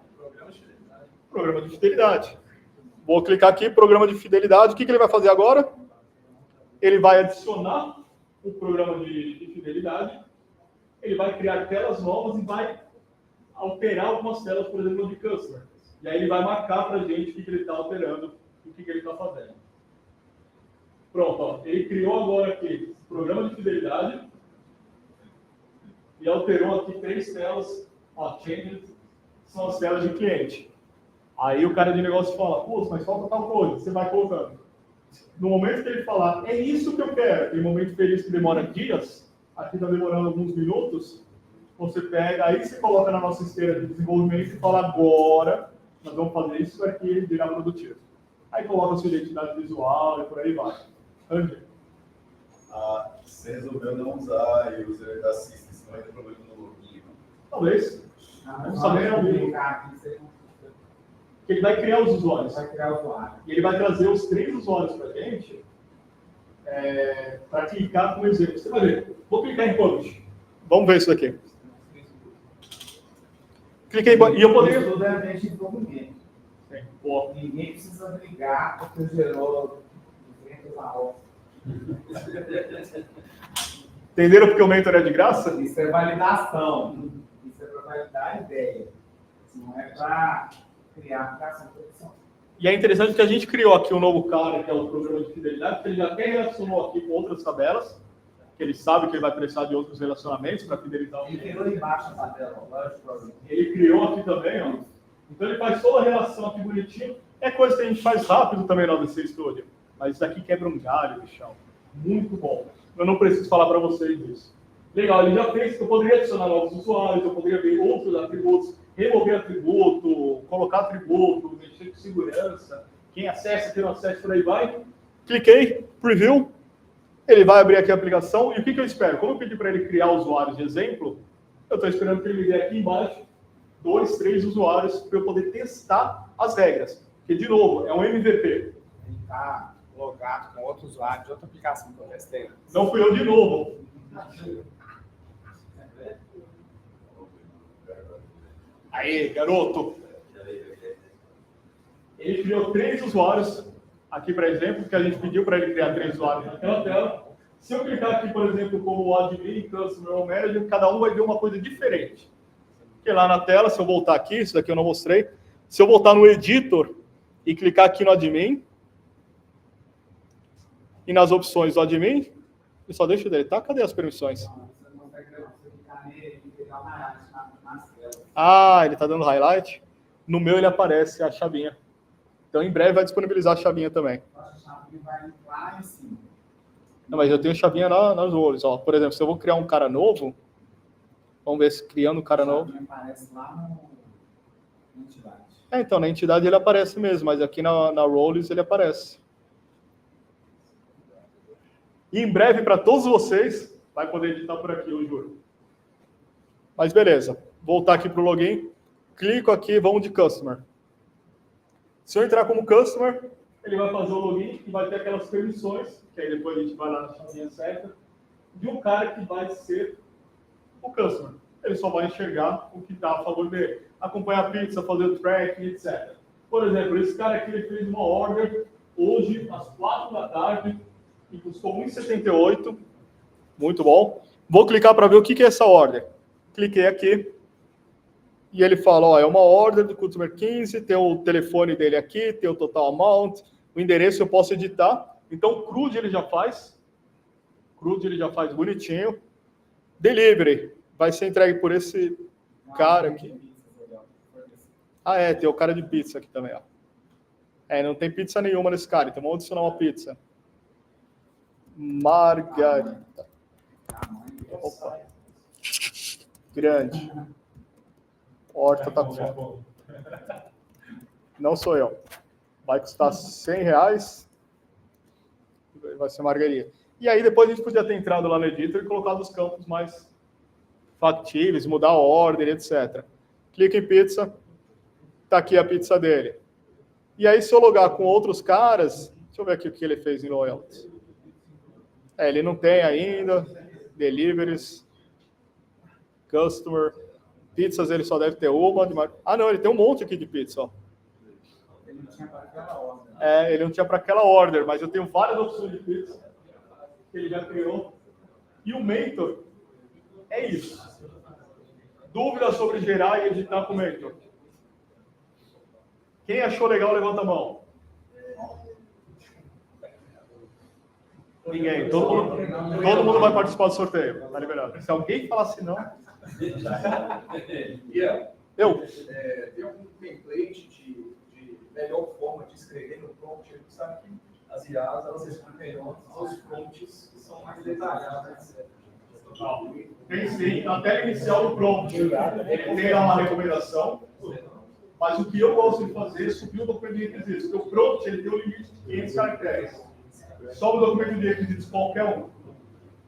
Programa de fidelidade. Vou clicar aqui, programa de fidelidade. O que ele vai fazer agora? Ele vai adicionar o programa de fidelidade. Ele vai criar telas novas e vai alterar algumas telas, por exemplo, de customer. E aí ele vai marcar para a gente o que ele está alterando e o que ele está fazendo. Pronto, ó. Ele criou agora aqui o programa de fidelidade e alterou aqui 3 telas. Ó, changes são as telas de cliente. Aí o cara de negócio fala, pô, mas falta tal coisa. Você vai colocando. No momento que ele falar, é isso que eu quero, tem um momento feliz que demora dias, aqui está demorando alguns minutos, você pega, aí você coloca na nossa esteira de desenvolvimento e fala, agora nós vamos fazer isso aqui virar produtivo. Aí coloca a sua identidade visual e por aí vai. André.
Você resolveu não usar o user da System, senão vai ter problema no login.
Talvez. Não sabemos. Ele vai criar os usuários.
Vai criar o usuário.
E ele vai trazer os 3 usuários para a gente para clicar com o exemplo. Você vai ver. Vou clicar em Publish. Vamos ver isso daqui. Cliquei e eu poderia...
Isso tudo é desenvolvimento. Ninguém precisa brigar porque gerou 200 a hora.
Entenderam porque o mentor é de graça?
Isso é validação. Isso é para validar a ideia. Não é para criar aplicação produção.
E é interessante que a gente criou aqui um novo cara, que é o programa de fidelidade, que ele já até relacionou aqui com outras tabelas, que ele sabe que ele vai precisar de outros relacionamentos para fidelizar o
Ele criou embaixo da tabela, lógico.
Ele criou aqui também, ó. Então ele faz toda a relação aqui bonitinho. É coisa que a gente faz rápido também no ODC Studio. Mas isso aqui quebra um galho, bichão. Muito bom. Eu não preciso falar para vocês isso. Legal, ele já fez, eu poderia adicionar novos usuários, eu poderia ver outros atributos, remover atributo, colocar atributo, mexer com segurança, quem acessa, quem não acessa, por aí vai. Cliquei, preview, ele vai abrir aqui a aplicação, e o que eu espero? Como eu pedi para ele criar usuários de exemplo, eu estou esperando que ele me dê aqui embaixo 2, 3 usuários para eu poder testar as regras. Porque, de novo, é um MVP.
Ele está logado com outro usuário de outra aplicação que eu testei.
Não fui eu de novo. Aí, garoto. Ele criou 3 usuários, aqui para exemplo, que a gente pediu para ele criar 3 usuários naquela tela. Se eu clicar aqui, por exemplo, como admin, customer ou manager, cada um vai ver uma coisa diferente. Porque lá na tela, se eu voltar aqui, isso daqui eu não mostrei, se eu voltar no editor e clicar aqui no admin, e nas opções do admin, eu só deixo deletar, cadê as permissões? Ah, ele está dando highlight. No meu ele aparece a chavinha. Então em breve vai disponibilizar a chavinha também. Não, mas eu tenho chavinha nas roles. Ó. Por exemplo, se eu vou criar um cara novo, vamos ver se criando um cara novo.
Aparece lá na entidade.
Então na entidade ele aparece mesmo, mas aqui na roles ele aparece. E em breve para todos vocês vai poder editar por aqui, eu juro. Mas beleza. Voltar aqui para o login, clico aqui, vamos de customer. Se eu entrar como customer, ele vai fazer o login e vai ter aquelas permissões, que aí depois a gente vai lá na chavinha certa, de um cara que vai ser o customer. Ele só vai enxergar o que está a favor dele. Acompanhar a pizza, fazer o tracking, etc. Por exemplo, esse cara aqui ele fez uma order hoje, às 4 da tarde, e custou R$1,78. Muito bom. Vou clicar para ver o que é essa order. Cliquei aqui. E ele fala, ó, é uma order do customer 15, tem o telefone dele aqui, tem o total amount, o endereço eu posso editar. Então, o CRUD ele já faz. CRUD ele já faz bonitinho. Delivery vai ser entregue por esse cara aqui. Ah, é, tem o cara de pizza aqui também, ó. É, não tem pizza nenhuma nesse cara, então vamos adicionar uma pizza. Margarita. Opa. Grande. Horta tá com fome. Não sou eu. Vai custar R$100. Vai ser margarita. E aí depois a gente podia ter entrado lá no editor e colocado os campos mais factíveis, mudar a ordem, etc. Clica em pizza. Tá aqui a pizza dele. E aí se eu logar com outros caras, deixa eu ver aqui o que ele fez em loyalty. É, ele não tem ainda. Deliveries. Customer. Pizzas ele só deve ter uma. Ah, não, ele tem um monte aqui de pizza, ó.
Ele não tinha para aquela ordem.
É, ele não tinha para aquela order, mas eu tenho várias opções de pizza que ele já criou. E o mentor é isso. Dúvidas sobre gerar e editar com o mentor? Quem achou legal, levanta a mão. Ninguém. Todo mundo vai participar do sorteio. Tá liberado. Se alguém falar assim, não... Eu?
Tem algum template de melhor forma de escrever no prompt? A gente sabe que as IAs, elas respondem melhor aos prompts que são mais detalhados, etc.
Tem sim, na tela inicial do prompt. Ele tem lá uma recomendação, mas o que eu gosto de fazer é subir o documento de requisitos. Porque o prompt ele tem um limite de 500 caracteres. Sobe o documento de requisitos qualquer um.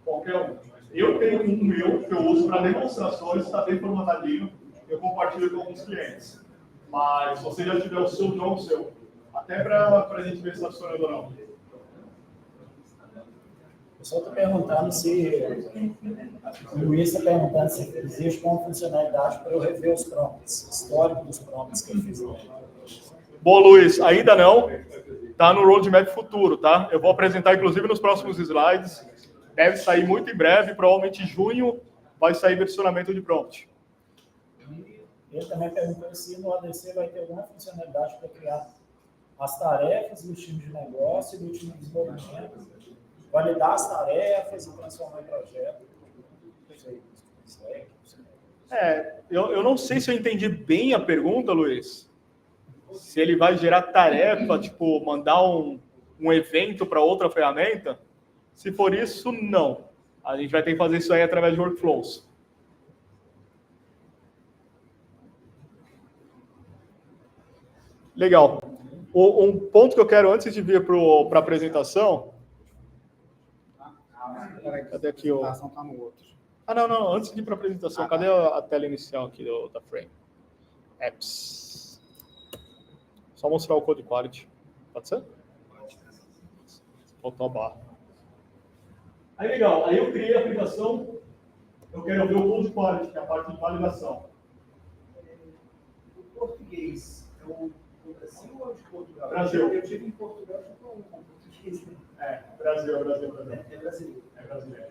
Qualquer um. Eu tenho um meu que eu uso para demonstrações, está bem formatadinho, eu compartilho com alguns clientes. Mas se você já tiver o seu, joga o seu. Até para a gente ver se está funcionando ou não.
O pessoal está perguntando se... O Luiz está perguntando se existe como funcionalidade para eu rever os prompts, histórico dos prompts que eu fiz.
Bom, Luiz, ainda não. Está no roadmap futuro, tá? Eu vou apresentar, inclusive, nos próximos slides. Deve sair muito em breve, provavelmente em junho vai sair versionamento de prompt.
Ele também perguntou se no ADC vai ter alguma funcionalidade para criar as tarefas do time de negócio e do time de desenvolvimento, validar as tarefas e transformar em projeto.
Eu não sei se eu entendi bem a pergunta, Luiz. Se ele vai gerar tarefa, tipo, mandar um evento para outra ferramenta. Se for isso, não. A gente vai ter que fazer isso aí através de workflows. Legal. Um ponto que eu quero, antes de vir para a apresentação... Cadê aqui o...
Tá no outro.
Ah, não. Antes de ir para a apresentação, cadê a tela inicial aqui da Frame? Apps. Só mostrar o Code Quality. Pode ser? Faltou a barra. Aí, legal. Aí eu criei a aplicação. Eu quero ver o Code Quality, que é a parte de validação.
O português é o Brasil ou de Portugal?
Brasil.
Eu tive em Portugal, eu fui com português.
Brasil.
É brasileiro.
É brasileiro.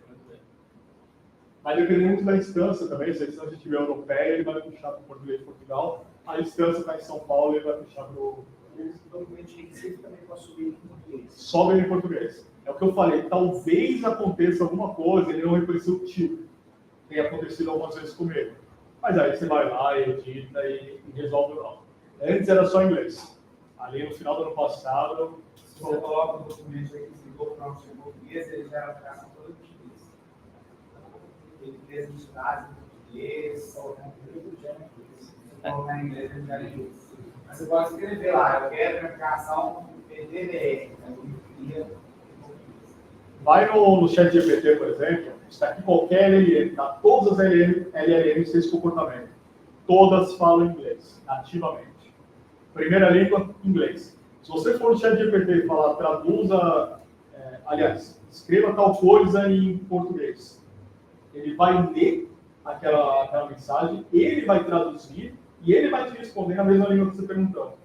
Vai depender muito da instância também. Se a instância estiver europeia, ele vai puxar para o português de Portugal. A instância está em São Paulo, ele vai puxar para o...
O documento de requisito também pode subir em português.
Sobe em português. É o que eu falei. Talvez aconteça alguma coisa, ele não reconheceu o tipo. Tem acontecido algumas vezes comigo. Mas aí você vai lá, edita e resolve não. Antes era só inglês. Ali no final do ano passado...
Se você coloca o documento de requisito em português, ele gera a aplicação toda em português. Ele fez os dados em português, só em inglês, ele gera em inglês. Mas você pode escrever lá, eu quero a aplicação PDBR.
Vai no chat GPT, por exemplo, está aqui qualquer LLM, tá? Todas as LLMs têm esse comportamento. Todas falam inglês, nativamente. Primeira língua, inglês. Se você for no chat GPT e falar, traduza, escreva tal coisa em português, ele vai ler aquela mensagem, ele vai traduzir e ele vai te responder na mesma língua que você perguntou.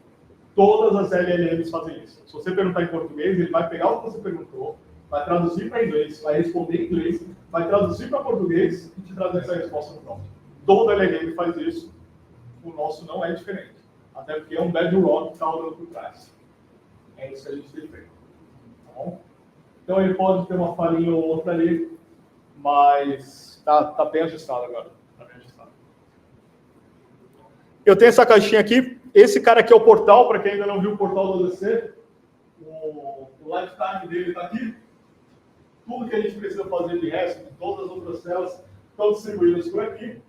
Todas as LLMs fazem isso. Se você perguntar em português, ele vai pegar o que você perguntou, vai traduzir para inglês, vai responder em inglês, vai traduzir para português e te trazer essa resposta no prompt. Toda LLM faz isso. O nosso não é diferente. Até porque é um bedrock que está andando por trás. É isso que a gente tem feito. Tá bom? Então ele pode ter uma falhinha ou outra ali, mas tá bem ajustado agora. Tá bem ajustado. Eu tenho essa caixinha aqui. Esse cara aqui é o portal, para quem ainda não viu o portal do ADC. O lifetime dele está aqui. Tudo que a gente precisa fazer de resto, todas as outras telas, estão distribuídas por aqui.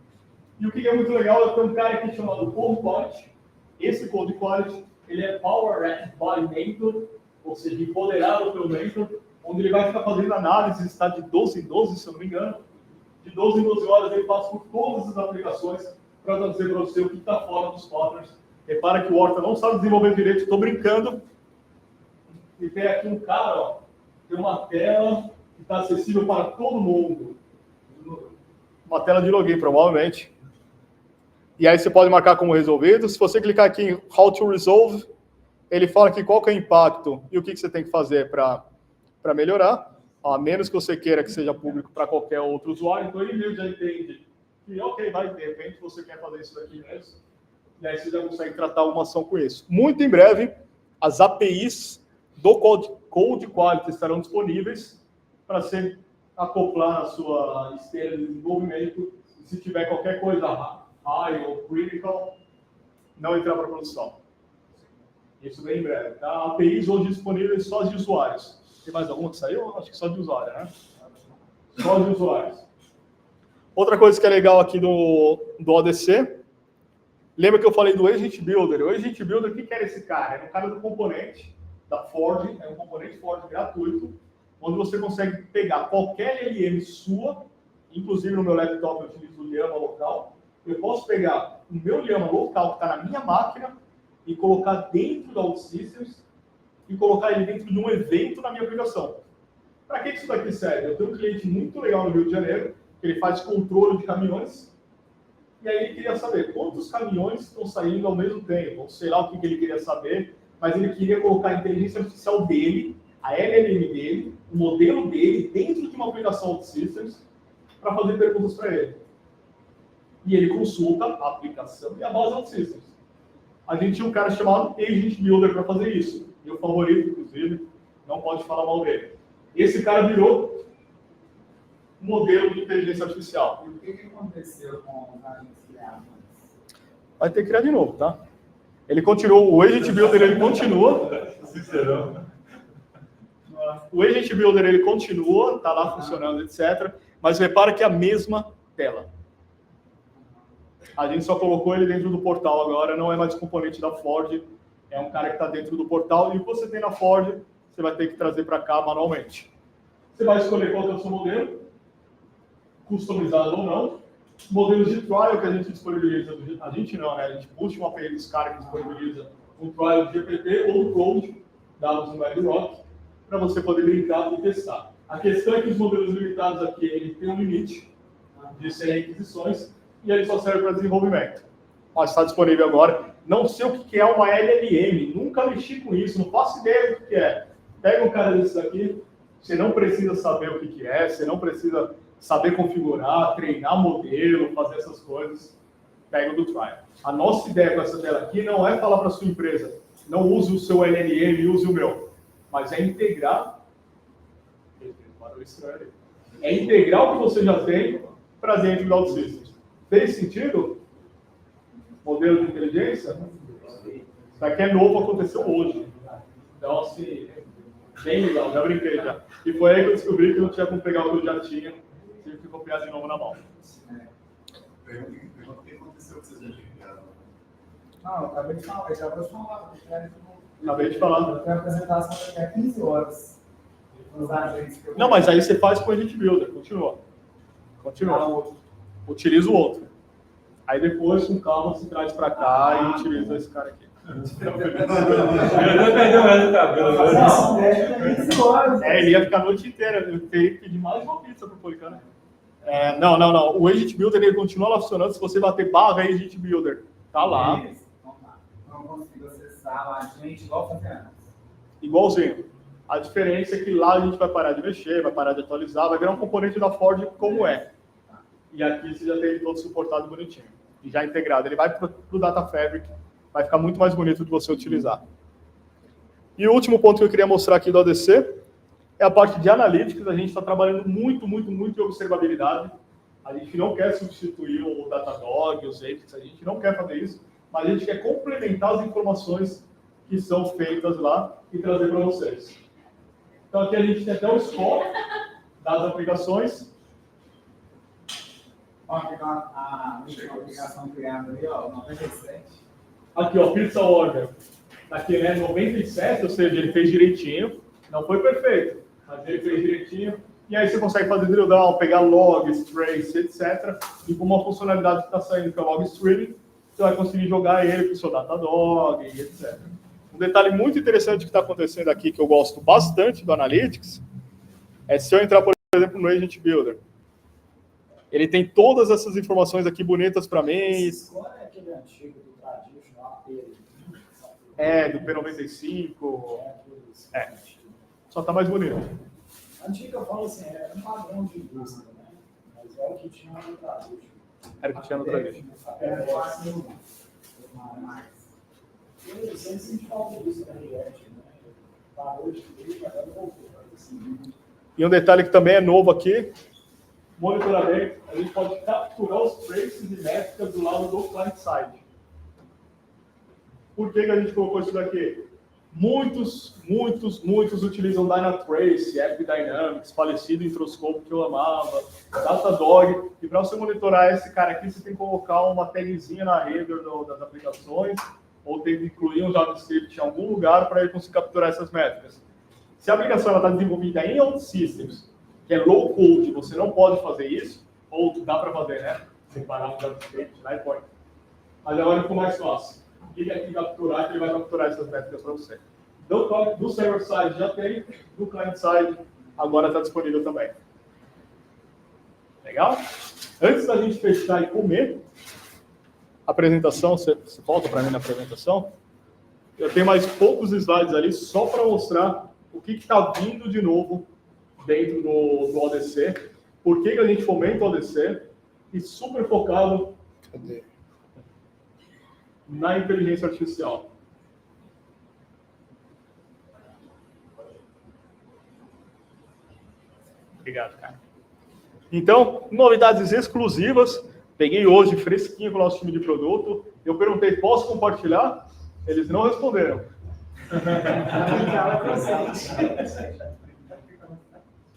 E o que é muito legal é ter um cara aqui chamado Code Quality. Esse Code Quality, ele é Powered by Mentor, ou seja, empoderado pelo Mentor, onde ele vai ficar fazendo análise, está de 12 em 12, se eu não me engano. De 12 em 12 horas ele passa por todas as aplicações para trazer para você o que está fora dos partners. Repara que o Horta não sabe desenvolver direito, estou brincando. E tem aqui um cara, ó, tem uma tela que está acessível para todo mundo. Uma tela de login, provavelmente. E aí você pode marcar como resolvido. Se você clicar aqui em How to Resolve, ele fala aqui qual que é o impacto e o que você tem que fazer para melhorar, a menos que você queira que seja público para qualquer outro usuário. Então ele mesmo já entende que, ok, de repente você quer fazer isso daqui mesmo. E aí você já consegue tratar uma ação com isso. Muito em breve, as APIs do Code Quality estarão disponíveis para você acoplar na sua esteira de desenvolvimento. E se tiver qualquer coisa high ou critical, não entrar para produção. Isso bem em breve. Tá? APIs hoje disponíveis só de usuários. Tem mais alguma que saiu? Acho que só de usuário, né? Só de usuários. Outra coisa que é legal aqui do ODC, lembra que eu falei do Agent Builder? O Agent Builder, o que era esse cara? É um cara do componente da Ford, é um componente Ford gratuito, onde você consegue pegar qualquer LLM sua, inclusive no meu laptop eu utilizo o Llama local, eu posso pegar o meu Llama local que está na minha máquina e colocar dentro da OutSystems e colocar ele dentro de um evento na minha aplicação. Para que isso daqui serve? Eu tenho um cliente muito legal no Rio de Janeiro, que ele faz controle de caminhões, e aí ele queria saber quantos caminhões estão saindo ao mesmo tempo, ou sei lá o que ele queria saber, mas ele queria colocar a inteligência artificial dele, a LLM dele, o modelo dele, dentro de uma aplicação OutSystems, para fazer perguntas para ele. E ele consulta a aplicação e a base OutSystems. A gente tinha um cara chamado Agent Builder para fazer isso. Meu favorito, inclusive, não pode falar mal dele. Esse cara virou um modelo de inteligência artificial.
E o que aconteceu com os agentes criados?
Vai ter que criar de novo, tá? Ele continuou, o Agent Builder ele continua.
Sincerão.
O Agent Builder ele continua, está lá funcionando, etc. Mas repara que é a mesma tela. A gente só colocou ele dentro do portal agora, não é mais componente da Ford, é um cara que está dentro do portal, e o que você tem na Ford, você vai ter que trazer para cá manualmente. Você vai escolher qual é o seu modelo, customizado ou não. Modelos de trial que a gente disponibiliza, a gente não, né? A gente puxa uma API dos caras que disponibiliza um trial de GPT ou um code, dados no Bedrock, para você poder brincar e testar. A questão é que os modelos limitados aqui, ele tem um limite de 100 requisições, e ele só serve para desenvolvimento. Mas está disponível agora. Não sei o que é uma LLM, nunca mexi com isso, não faço ideia do que é. Pega um cara desse daqui, você não precisa saber o que é, você não precisa saber configurar, treinar modelo, fazer essas coisas. Pega o do trial. A nossa ideia com essa tela aqui não é falar para a sua empresa, não use o seu LLM, use o meu, mas é integrar. É integrar o que você já tem para dentro do OutSystems. Fez sentido? Modelo de inteligência? Isso aqui é novo, aconteceu hoje. Então, assim, bem legal, já brinquei já. E foi aí que eu descobri que eu não tinha como pegar o que eu já tinha, tive que copiar de novo na mão.
Pergunta o que aconteceu que vocês já ligaram.
Não, eu acabei de falar, já vou falar.
Acabei de falar.
Eu tenho a apresentação daqui a 15 horas.
Não, mas aí você faz com o Agent Builder, continua. Utiliza o outro. Aí depois, com calma, se traz para cá e utiliza esse cara aqui. Ele ia ficar a noite inteira. Eu teria que pedir mais uma pizza pro Policano. Não. O Agent Builder ele continua lá funcionando. Se você bater barra Agent Builder, tá lá.
Não consigo acessar lá, gente, igual fazer antes.
Igualzinho. A diferença é que lá a gente vai parar de mexer, vai parar de atualizar, vai virar um componente da Ford como é. E aqui você já tem ele todo suportado bonitinho. E já integrado. Ele vai para o Data Fabric, vai ficar muito mais bonito de você utilizar. E o último ponto que eu queria mostrar aqui do ADC é a parte de Analytics. A gente está trabalhando muito em observabilidade. A gente não quer substituir o Datadog, os APIs, a gente não quer fazer isso, mas a gente quer complementar as informações que são feitas lá e trazer para vocês. Então aqui a gente tem até o scope das aplicações.
Ó, a última aplicação criada ali, ó, 97.
Aqui, ó, Pizza Order. Aqui, né, 97, ou seja, ele fez direitinho. Não foi perfeito, mas ele fez direitinho. E aí você consegue fazer drill down, pegar logs, trace, etc. E com uma funcionalidade que está saindo, que é o log streaming, você vai conseguir jogar ele com o seu Datadog, etc. Um detalhe muito interessante que está acontecendo aqui, que eu gosto bastante do Analytics, é se eu entrar, por exemplo, no Agent Builder. Ele tem todas essas informações aqui bonitas para mim.
Qual é aquele antigo do traditional
do P95. Só está mais bonito.
Antigo eu falo assim, é um padrão de busca, né? Mas é o que tinha no traditional.
Era o que tinha no traditional.
Eu sempre senti falta disso na React, né? Parou de ver, mas ela voltou.
E um detalhe que também é novo aqui, monitoramento, a gente pode capturar os traces e métricas do lado do client-side. Por que a gente colocou isso daqui? Muitos utilizam Dynatrace, AppDynamics, falecido Introscope que eu amava, Datadog, e para você monitorar esse cara aqui, você tem que colocar uma tagzinha na header das aplicações, ou tem que incluir um JavaScript em algum lugar para ele conseguir capturar essas métricas. Se a aplicação está desenvolvida em OutSystems, que é low code, você não pode fazer isso, ou dá para fazer, né? Separar um JavaScript lá e põe. Mas agora ficou mais fácil. Clica aqui em capturar, que ele vai capturar essas métricas para você. Do server-side já tem, do client-side agora está disponível também. Legal? Antes da gente fechar e comer, a apresentação, você volta para mim na apresentação, eu tenho mais poucos slides ali só para mostrar o que está vindo de novo dentro do ODC, por que a gente fomenta o ODC e super focado na inteligência artificial. Obrigado, cara. Então, novidades exclusivas. Peguei hoje fresquinho com o nosso time de produto. Eu perguntei, posso compartilhar? Eles não responderam.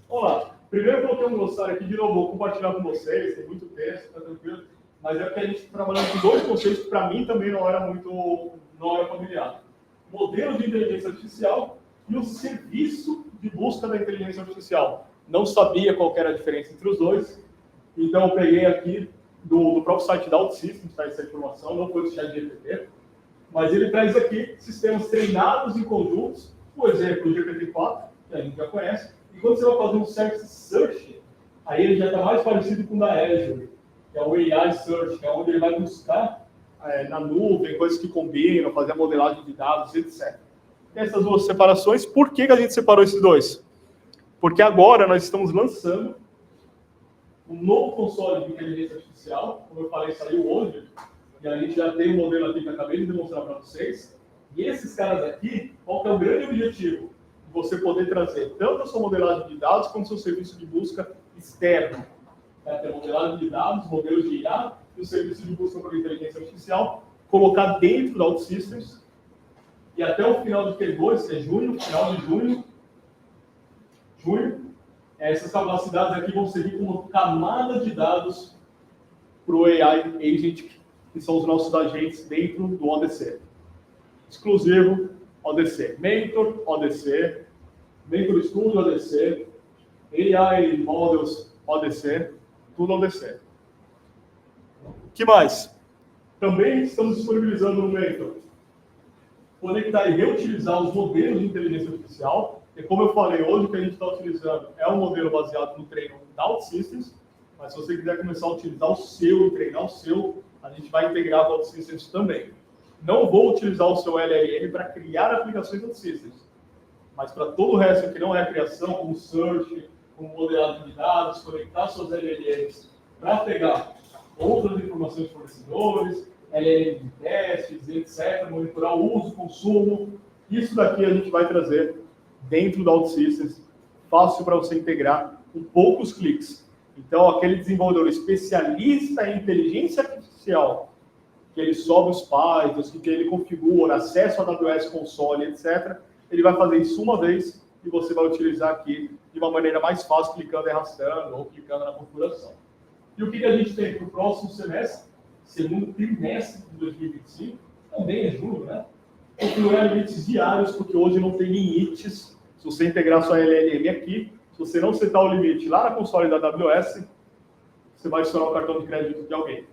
Vamos lá. Primeiro eu coloquei um glossário aqui, de novo, vou compartilhar com vocês, tem muito texto, tá tranquilo. Mas é porque a gente está trabalhando com dois conceitos que para mim também não era familiar. Modelo de inteligência artificial e o serviço de busca da inteligência artificial. Não sabia qual era a diferença entre os dois, então eu peguei aqui do próprio site da OutSystems, tá, essa informação, não foi do ChatGPT, mas ele traz aqui sistemas treinados em conjuntos, por exemplo, o GPT-4, que a gente já conhece, e quando você vai fazer um Service Search, aí ele já está mais parecido com o da Azure, que é o AI Search, que é onde ele vai buscar na nuvem, coisas que combinam, fazer a modelagem de dados, etc. E essas duas separações, por que a gente separou esses dois? Porque agora nós estamos lançando um novo console de inteligência artificial, como eu falei, saiu hoje, e a gente já tem um modelo aqui que eu acabei de demonstrar para vocês. E esses caras aqui, qual que é o grande objetivo? Você poder trazer tanto a sua modelagem de dados, quanto o seu serviço de busca externo. Ter modelagem de dados, modelos de IA, e o serviço de busca por inteligência artificial, colocar dentro da OutSystems, e até o final de Q2, que é junho, final de junho, essas capacidades aqui vão servir como camada de dados para o AI Agent, que são os nossos agentes dentro do ODC. Exclusivo, ODC. Mentor, ODC. Mentor Studio, ODC. AI Models, ODC. Tudo ODC. O que mais? Também estamos disponibilizando no Mentor conectar e reutilizar os modelos de inteligência artificial. E como eu falei, hoje o que a gente está utilizando é um modelo baseado no treino da OutSystems, mas se você quiser começar a utilizar o seu e treinar o seu, a gente vai integrar com o OutSystems também. Não vou utilizar o seu LLM para criar aplicações OutSystems, mas para todo o resto que não é criação, como search, como modelagem de dados, conectar suas LLMs para pegar outras informações de fornecedores, LLM de testes, etc., monitorar o uso, consumo. Isso daqui a gente vai trazer dentro da OutSystems, fácil para você integrar com poucos cliques. Então, aquele desenvolvedor especialista em inteligência artificial, que ele sobe os Pythons, que ele configura, acesso a AWS Console, etc., ele vai fazer isso uma vez e você vai utilizar aqui de uma maneira mais fácil, clicando e arrastando ou clicando na configuração. E o que a gente tem para o próximo semestre, segundo trimestre de 2025, também é julho, né? Configurar limites diários, porque hoje não tem limites. Se você integrar sua LLM aqui, se você não setar o limite lá na console da AWS, você vai estourar o cartão de crédito de alguém.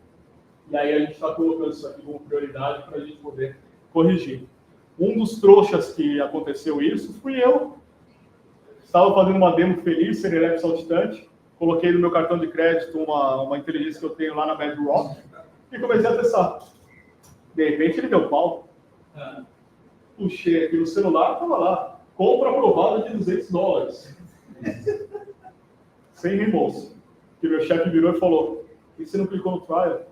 E aí a gente está colocando isso aqui como prioridade para a gente poder corrigir. Um dos trouxas que aconteceu isso fui eu. Estava fazendo uma demo feliz, serelepe saltitante, coloquei no meu cartão de crédito uma inteligência que eu tenho lá na Bedrock e comecei a testar. De repente ele deu pau. Puxei aqui no celular, estava lá. Compra aprovada de $200. Sem reembolso. Que meu chefe virou e falou, e você não clicou no trial?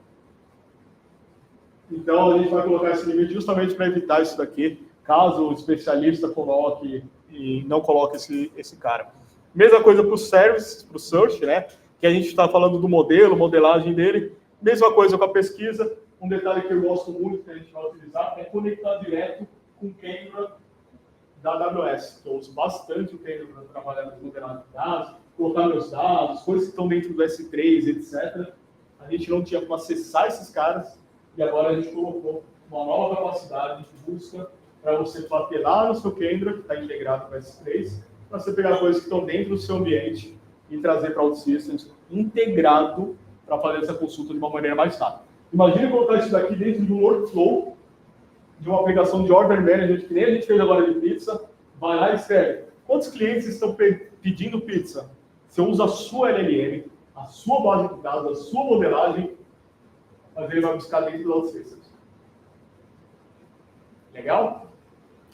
Então a gente vai colocar esse limite justamente para evitar isso daqui, caso o especialista coloque e não coloque esse cara. Mesma coisa para o service, para o search, né? Que a gente está falando do modelo, modelagem dele. Mesma coisa com a pesquisa. Um detalhe que eu gosto muito, que a gente vai utilizar, é conectar direto com o Kendra da AWS. Eu uso bastante o Kendra para trabalhar nas modelagens de dados, colocar meus dados, coisas que estão dentro do S3, etc. A gente não tinha como acessar esses caras, e agora a gente colocou uma nova capacidade de busca para você bater lá no seu Kendra, que está integrado com o S3, para você pegar coisas que estão dentro do seu ambiente e trazer para o OutSystems integrado para fazer essa consulta de uma maneira mais rápida. Imagine colocar isso daqui dentro de um workflow, de uma aplicação de order management, que nem a gente fez agora de pizza, vai lá e escreve. Quantos clientes estão pedindo pizza? Você usa a sua LLM, a sua base de dados, a sua modelagem, mas ele vai buscar dentro do OutSystems. Legal?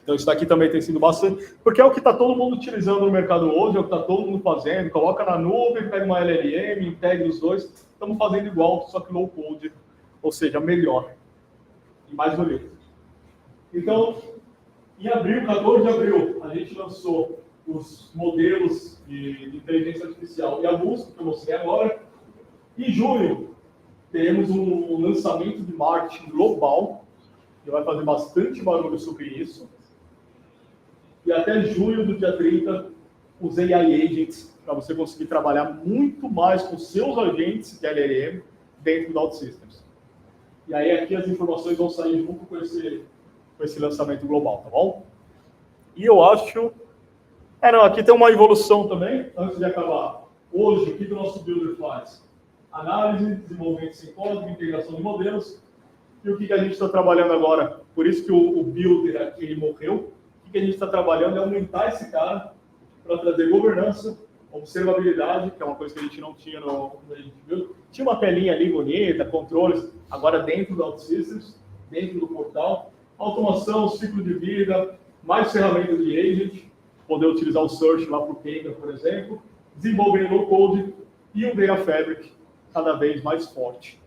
Então isso daqui também tem sido bastante, porque é o que está todo mundo utilizando no mercado hoje, é o que está todo mundo fazendo, coloca na nuvem, pega uma LLM, integra os dois, estamos fazendo igual, só que low code, ou seja, melhor e mais bonito. Então, em abril, 14 de abril, a gente lançou os modelos de inteligência artificial e a busca, que eu mostrei agora. Em junho, teremos um lançamento de marketing global, que vai fazer bastante barulho sobre isso. E até junho, do dia 30, os AI Agents para você conseguir trabalhar muito mais com seus agentes de LLM dentro do OutSystems. E aí aqui as informações vão sair junto com esse lançamento global, tá bom? E eu acho... aqui tem uma evolução também, antes de acabar. Hoje, o que o nosso Builder faz? Análise, desenvolvimento sem código, integração de modelos. E o que a gente está trabalhando agora? Por isso que o Builder aqui ele morreu. O que a gente está trabalhando é aumentar esse cara para trazer governança, observabilidade, que é uma coisa que a gente não tinha no Agent Builder. Tinha uma telinha ali bonita, controles, agora dentro do OutSystems, dentro do portal. Automação, ciclo de vida, mais ferramentas de agent, poder utilizar o search lá para o Kenga, por exemplo, desenvolver low code e o Data Fabric cada vez mais forte,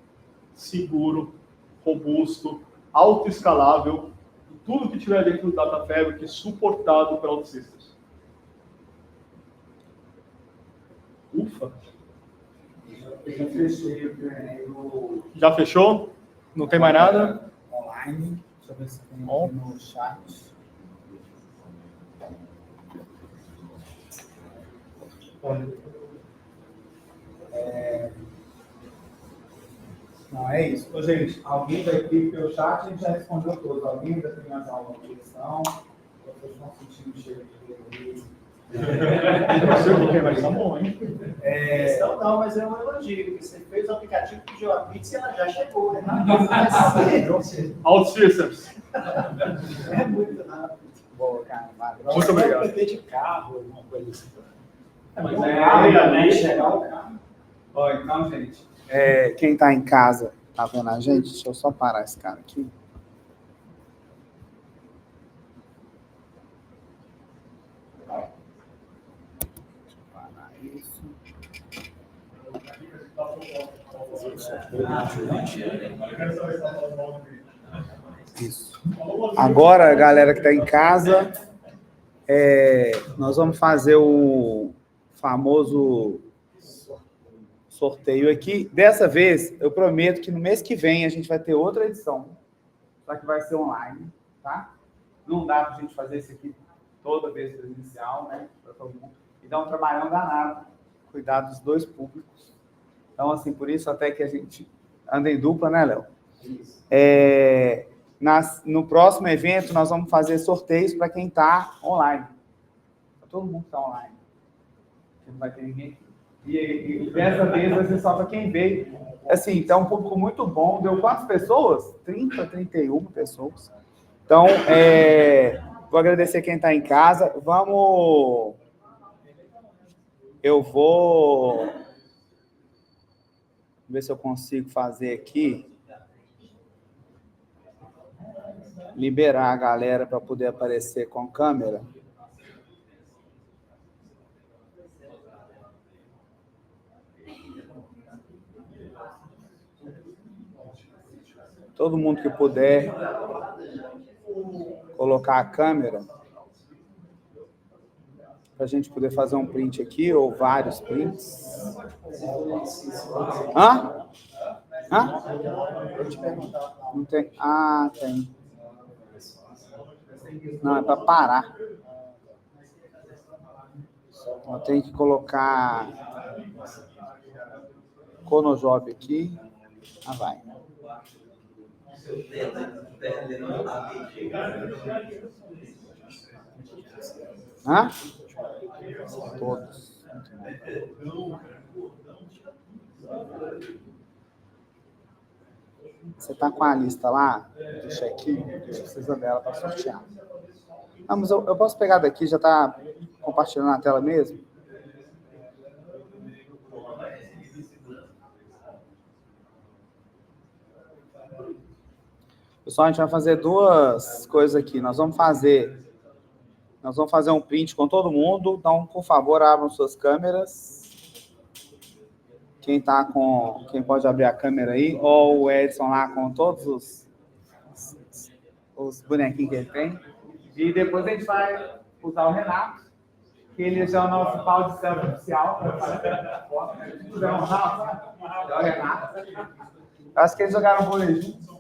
seguro, robusto, autoescalável, e tudo que tiver dentro do Data Fabric suportado para OutSystems. Ufa!
Eu fechei o primeiro.
Já fechou? Não tem mais nada?
Online. Deixa eu ver se tem
Bom.
aqui no chat. Não, é isso. Ô, gente, alguém da equipe pelo chat, a gente já respondeu todos. Alguém ainda tem mais alguma questão? Vocês estão sentindo o cheiro de
Não sei o que é, mas tá bom, hein?
Questão não, mas é um elogio, porque você fez o aplicativo, pediu a pizza e ela já chegou, né?
OutSystems.
É muito rápido.
Boa, cara.
Muito obrigado.
PT de carro, alguma coisa assim.
Mas
Também chegar o carro.
Ó, então, gente, quem tá em casa, tá vendo a gente? Deixa eu só parar esse cara aqui. Deixa eu parar isso. Isso. Agora, galera que tá em casa, nós vamos fazer o famoso sorteio aqui. Dessa vez, eu prometo que no mês que vem a gente vai ter outra edição, só que vai ser online, tá? Não dá pra gente fazer isso aqui toda vez presencial, né? Pra todo mundo. E dá um trabalhão danado, cuidar dos dois públicos. Então, assim, por isso até que a gente anda em dupla, né, Léo? No próximo evento, nós vamos fazer sorteios para quem está online. Pra todo mundo está online. Não vai ter ninguém aqui. E dessa vez vai ser só para quem veio. Assim, então, um público muito bom. Deu quantas pessoas? 30, 31 pessoas. Então, vou agradecer quem está em casa. Eu vou ver se eu consigo fazer aqui. Liberar a galera para poder aparecer com câmera. Todo mundo que puder colocar a câmera para a gente poder fazer um print aqui, ou vários prints. Hã? Não tem? Ah, tem. Não, é para parar. Eu tenho que colocar Conojob aqui. Ah, vai. Hã? Todos. Você tá com a lista lá de check-in? A gente precisa dela para sortear. Ah, mas eu posso pegar daqui, já tá compartilhando na tela mesmo? Pessoal, a gente vai fazer duas coisas aqui. Nós vamos fazer um print com todo mundo. Então, por favor, abram suas câmeras. Quem pode abrir a câmera aí, ou o Edson lá com todos os bonequinhos que ele tem. E depois a gente vai usar o Renato, que ele já é o nosso pau de selfie oficial. Se tiver um Rafa, é o Renato. Acho que eles jogaram vôlei juntos.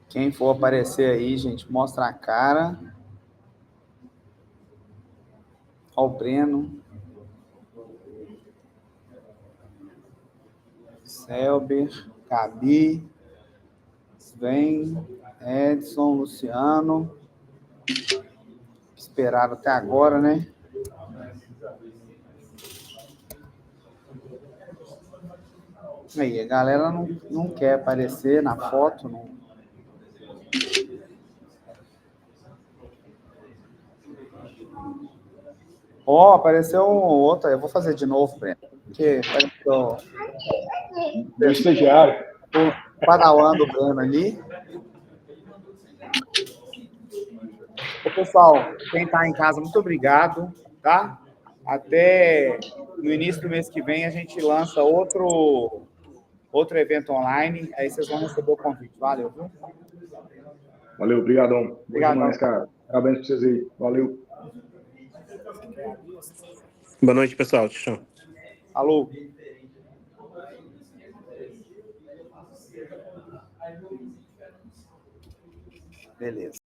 Quem for aparecer aí, gente, mostra a cara. Ó o Breno. Selber, Gabi, Sven, Edson, Luciano. Esperaram até agora, né? Aí, a galera não quer aparecer na foto, não. Ó, apareceu outra, eu vou fazer de novo, Breno, porque apareceu
Meu estagiário.
o padawan do Breno ali. Ô, pessoal, quem está em casa, muito obrigado, tá? Até no início do mês que vem a gente lança outro evento online, aí vocês vão receber o convite. Valeu, viu?
Valeu, obrigadão.
Obrigado.
Demais, cara. Parabéns pra vocês aí. Valeu.
Boa noite, pessoal. Tchau.
Alô? Beleza.